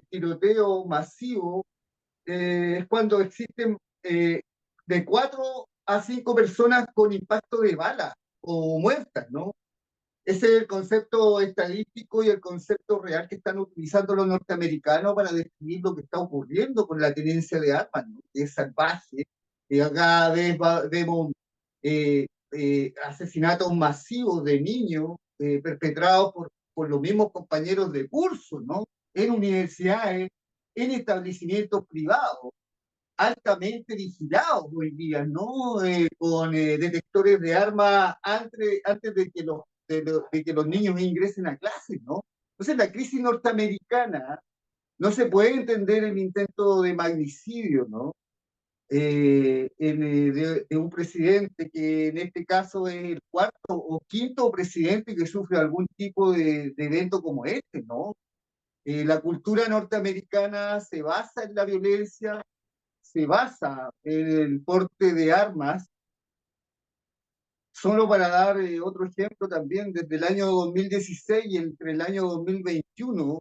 tiroteo masivo, es cuando existen de 4 a 5 personas con impacto de bala o muertas, ¿no? Ese es el concepto estadístico y el concepto real que están utilizando los norteamericanos para describir lo que está ocurriendo con la tenencia de armas, ¿no? Es salvaje. Cada vez vemos asesinatos masivos de niños perpetrados por los mismos compañeros de curso, ¿no? En universidades, en establecimientos privados altamente vigilados hoy día, ¿no? Con detectores de armas antes de que los niños ingresen a clases, ¿no? Entonces, la crisis norteamericana no se puede entender el intento de magnicidio, ¿no? De un presidente que en este caso es el cuarto o quinto presidente que sufre algún tipo de evento como este, ¿no? La cultura norteamericana se basa en la violencia, se basa en el porte de armas. Solo para dar otro ejemplo también, desde el año 2016 y entre el año 2021,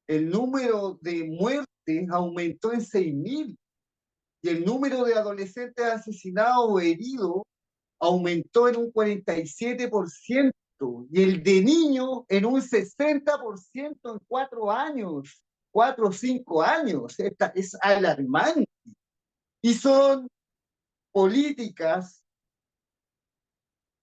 el número de muertes aumentó en 6.000 y el número de adolescentes asesinados o heridos aumentó en un 47% y el de niños en un 60% en 4 años, 4 o 5 años. Esta es alarmante. Y son políticas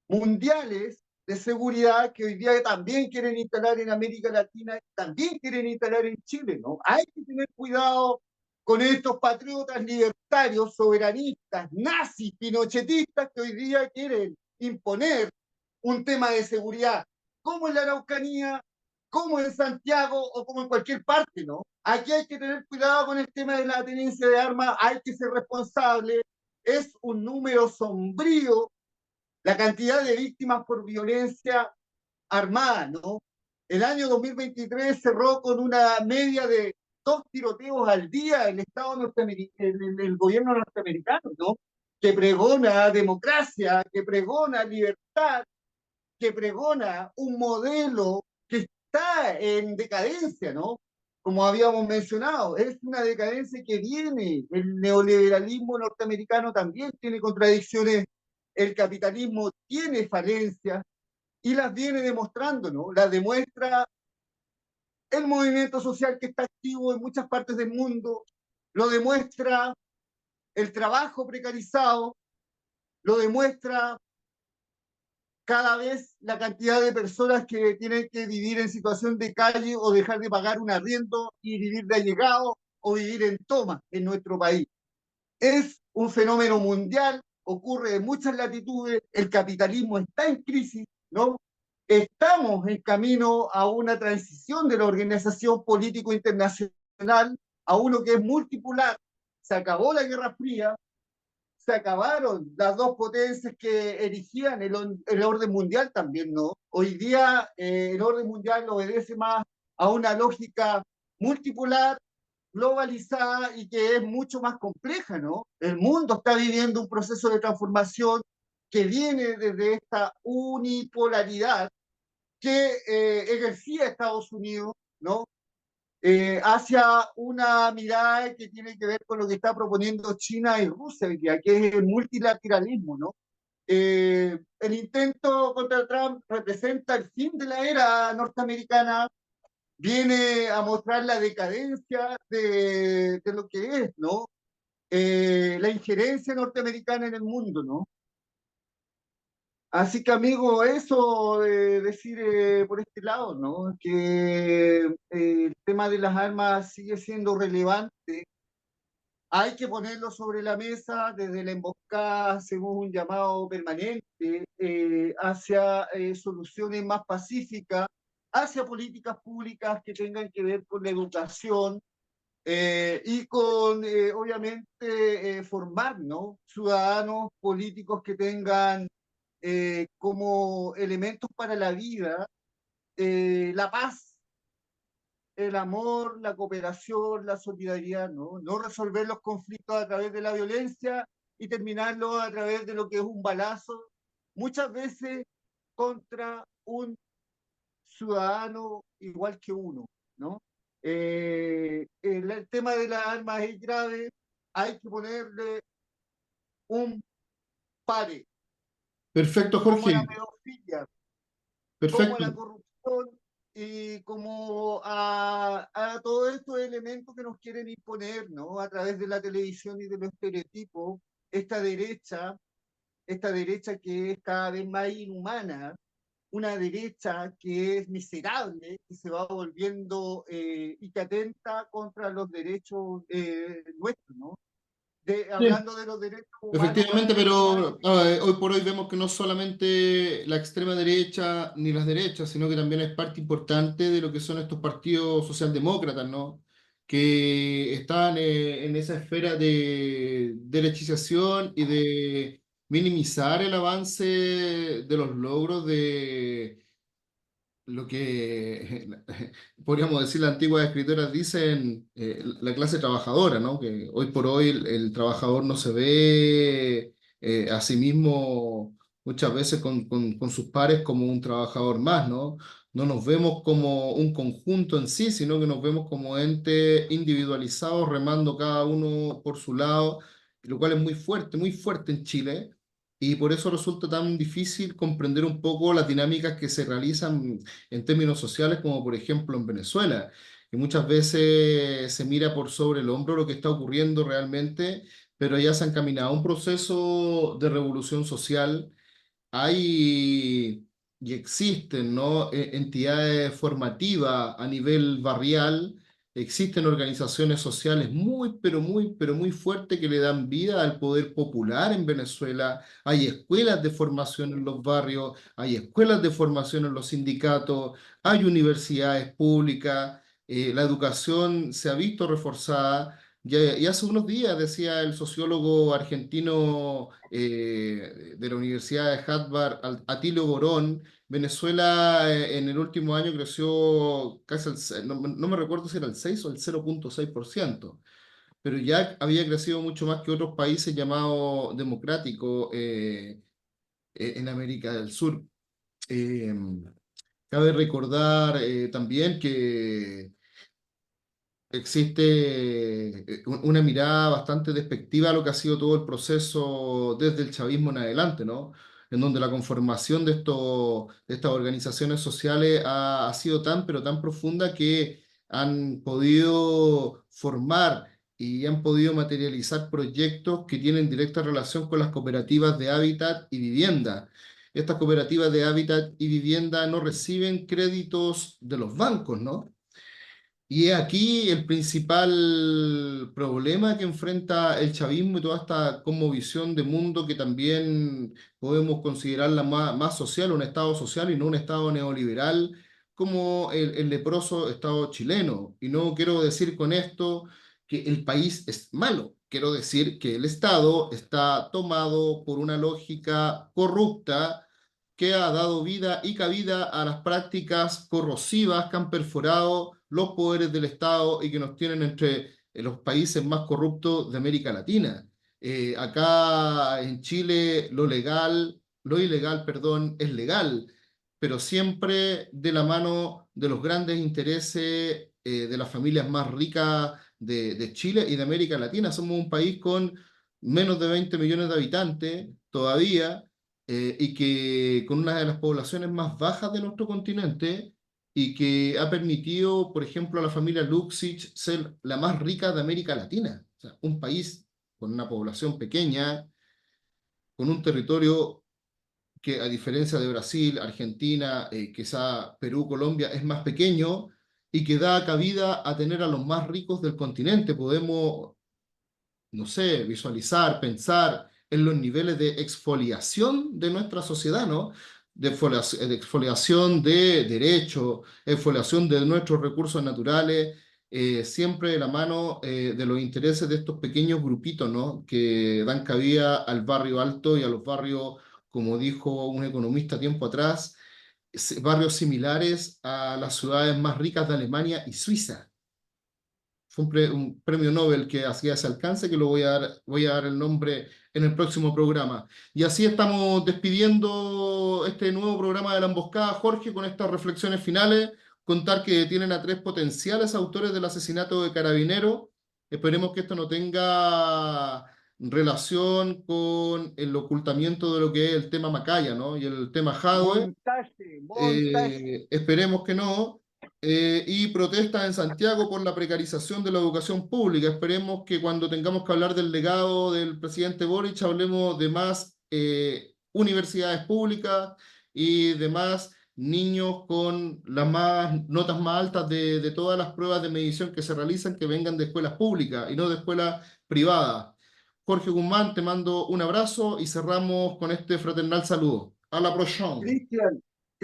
mundiales de seguridad que hoy día también quieren instalar en América Latina, también quieren instalar en Chile, ¿no? Hay que tener cuidado con estos patriotas libertarios, soberanistas, nazis, pinochetistas que hoy día quieren imponer un tema de seguridad, como en la Araucanía, como en Santiago o como en cualquier parte, ¿no? Aquí hay que tener cuidado con el tema de la tenencia de armas, hay que ser responsable, es un número sombrío la cantidad de víctimas por violencia armada, ¿no? El año 2023 cerró con una media de 2 tiroteos al día en el Estado norteamericano, en el gobierno norteamericano, ¿no? Que pregona democracia, que pregona libertad, que pregona un modelo que está en decadencia, ¿no? Como habíamos mencionado, es una decadencia que viene, el neoliberalismo norteamericano también tiene contradicciones, el capitalismo tiene falencias y las viene demostrando, ¿no? Las demuestra el movimiento social que está activo en muchas partes del mundo, lo demuestra el trabajo precarizado, lo demuestra cada vez la cantidad de personas que tienen que vivir en situación de calle o dejar de pagar un arriendo y vivir de allegado o vivir en toma en nuestro país. Es un fenómeno mundial, ocurre en muchas latitudes, el capitalismo está en crisis, ¿no? Estamos en camino a una transición de la organización político internacional a uno que es multipolar. Se acabó la Guerra Fría, se acabaron las dos potencias que erigían el orden mundial también, ¿no? Hoy día el orden mundial obedece más a una lógica multipolar, globalizada y que es mucho más compleja, ¿no? El mundo está viviendo un proceso de transformación que viene desde esta unipolaridad que ejercía Estados Unidos, ¿no? Hacia una mirada que tiene que ver con lo que está proponiendo China y Rusia, que es el multilateralismo, ¿no? El intento contra Trump representa el fin de la era norteamericana, viene a mostrar la decadencia de lo que es, ¿no? La injerencia norteamericana en el mundo, ¿no? Así que, amigo, eso de decir por este lado, ¿no? Que el tema de las armas sigue siendo relevante. Hay que ponerlo sobre la mesa. Desde la emboscada hacemos un llamado permanente hacia soluciones más pacíficas, hacia políticas públicas que tengan que ver con la educación y con, obviamente, formar, ¿no? Ciudadanos políticos que tengan como elementos para la vida la paz, el amor, la cooperación, la solidaridad, ¿no? No resolver los conflictos a través de la violencia y terminarlos a través de lo que es un balazo, muchas veces contra un ciudadano igual que uno, ¿no? El tema de las armas es grave, hay que ponerle un pare, Perfecto, como a la Jorge. pedofilia, como a Perfecto. la corrupción y como a todos estos elementos que nos quieren imponer, ¿no? A través de la televisión y de los estereotipos, esta derecha, esta derecha que es cada vez más inhumana, una derecha que es miserable y se va volviendo y que atenta contra los derechos nuestros, ¿no? Sí. Hablando de los derechos humanos más Efectivamente, elementales. pero hoy por hoy vemos que no solamente la extrema derecha ni las derechas, sino que también es parte importante de lo que son estos partidos socialdemócratas, ¿no? Que están en esa esfera de derechización y de minimizar el avance de los logros de lo que podríamos decir las antiguas escritoras dicen, la clase trabajadora, ¿no? Que hoy por hoy el trabajador no se ve a sí mismo muchas veces con sus pares como un trabajador más, ¿no? No nos vemos como un conjunto en sí, sino que nos vemos como entes individualizados remando cada uno por su lado, lo cual es muy fuerte en Chile. Y por eso resulta tan difícil comprender un poco las dinámicas que se realizan en términos sociales, como por ejemplo en Venezuela, que muchas veces se mira por sobre el hombro lo que está ocurriendo realmente, pero ya se ha encaminado a un proceso de revolución social. Hay y existen, ¿no? Entidades formativas a nivel barrial, existen organizaciones sociales pero muy fuertes que le dan vida al poder popular en Venezuela. Hay escuelas de formación en los barrios, hay escuelas de formación en los sindicatos, hay universidades públicas, la educación se ha visto reforzada. Y hace unos días decía el sociólogo argentino de la Universidad de Harvard, Atilio Borón, Venezuela en el último año creció casi no me recuerdo si era el 6 o el 0,6%, pero ya había crecido mucho más que otros países llamados democráticos en América del Sur. Eh, Cabe recordar también que existe una mirada bastante despectiva a lo que ha sido todo el proceso desde el chavismo en adelante, ¿no? En donde la conformación de estas organizaciones sociales ha sido tan, pero tan profunda que han podido formar y han podido materializar proyectos que tienen directa relación con las cooperativas de hábitat y vivienda. Estas cooperativas de hábitat y vivienda no reciben créditos de los bancos, ¿no? Y es aquí el principal problema que enfrenta el chavismo y toda esta visión de mundo que también podemos considerarla más social, un Estado social y no un Estado neoliberal como el leproso Estado chileno. Y no quiero decir con esto que el país es malo, quiero decir que el Estado está tomado por una lógica corrupta que ha dado vida y cabida a las prácticas corrosivas que han perforado los poderes del Estado y que nos tienen entre los países más corruptos de América Latina. Acá en Chile lo ilegal, perdón, es legal, pero siempre de la mano de los grandes intereses de las familias más ricas de Chile y de América Latina. Somos un país con menos de 20 millones de habitantes todavía, y que con una de las poblaciones más bajas de nuestro continente y que ha permitido, por ejemplo, a la familia Luxich ser la más rica de América Latina. O sea, un país con una población pequeña, con un territorio que a diferencia de Brasil, Argentina, quizá Perú, Colombia, es más pequeño y que da cabida a tener a los más ricos del continente. Podemos, no sé, visualizar, pensar en los niveles de exfoliación de nuestra sociedad, ¿no? De exfoliación de derechos, exfoliación de nuestros recursos naturales, siempre de la mano de los intereses de estos pequeños grupitos, ¿no? Que dan cabida al barrio alto y a los barrios, como dijo un economista tiempo atrás, barrios similares a las ciudades más ricas de Alemania y Suiza. Fue un premio Nobel que hacía ese alcance, que lo voy a dar el nombre en el próximo programa. Y así estamos despidiendo este nuevo programa de La Emboscada, Jorge, con estas reflexiones finales. Contar que tienen a tres potenciales autores del asesinato de Carabinero. Esperemos que esto no tenga relación con el ocultamiento de lo que es el tema Macaya, ¿no? Y el tema Jadwe. Montaje, montaje. Esperemos que no. Y protestas en Santiago por la precarización de la educación pública. Esperemos que cuando tengamos que hablar del legado del presidente Boric, hablemos de más universidades públicas y de más niños con las notas más altas de todas las pruebas de medición que se realizan, que vengan de escuelas públicas y no de escuelas privadas. Jorge Guzmán, te mando un abrazo y cerramos con este fraternal saludo. A la próxima. Cristian,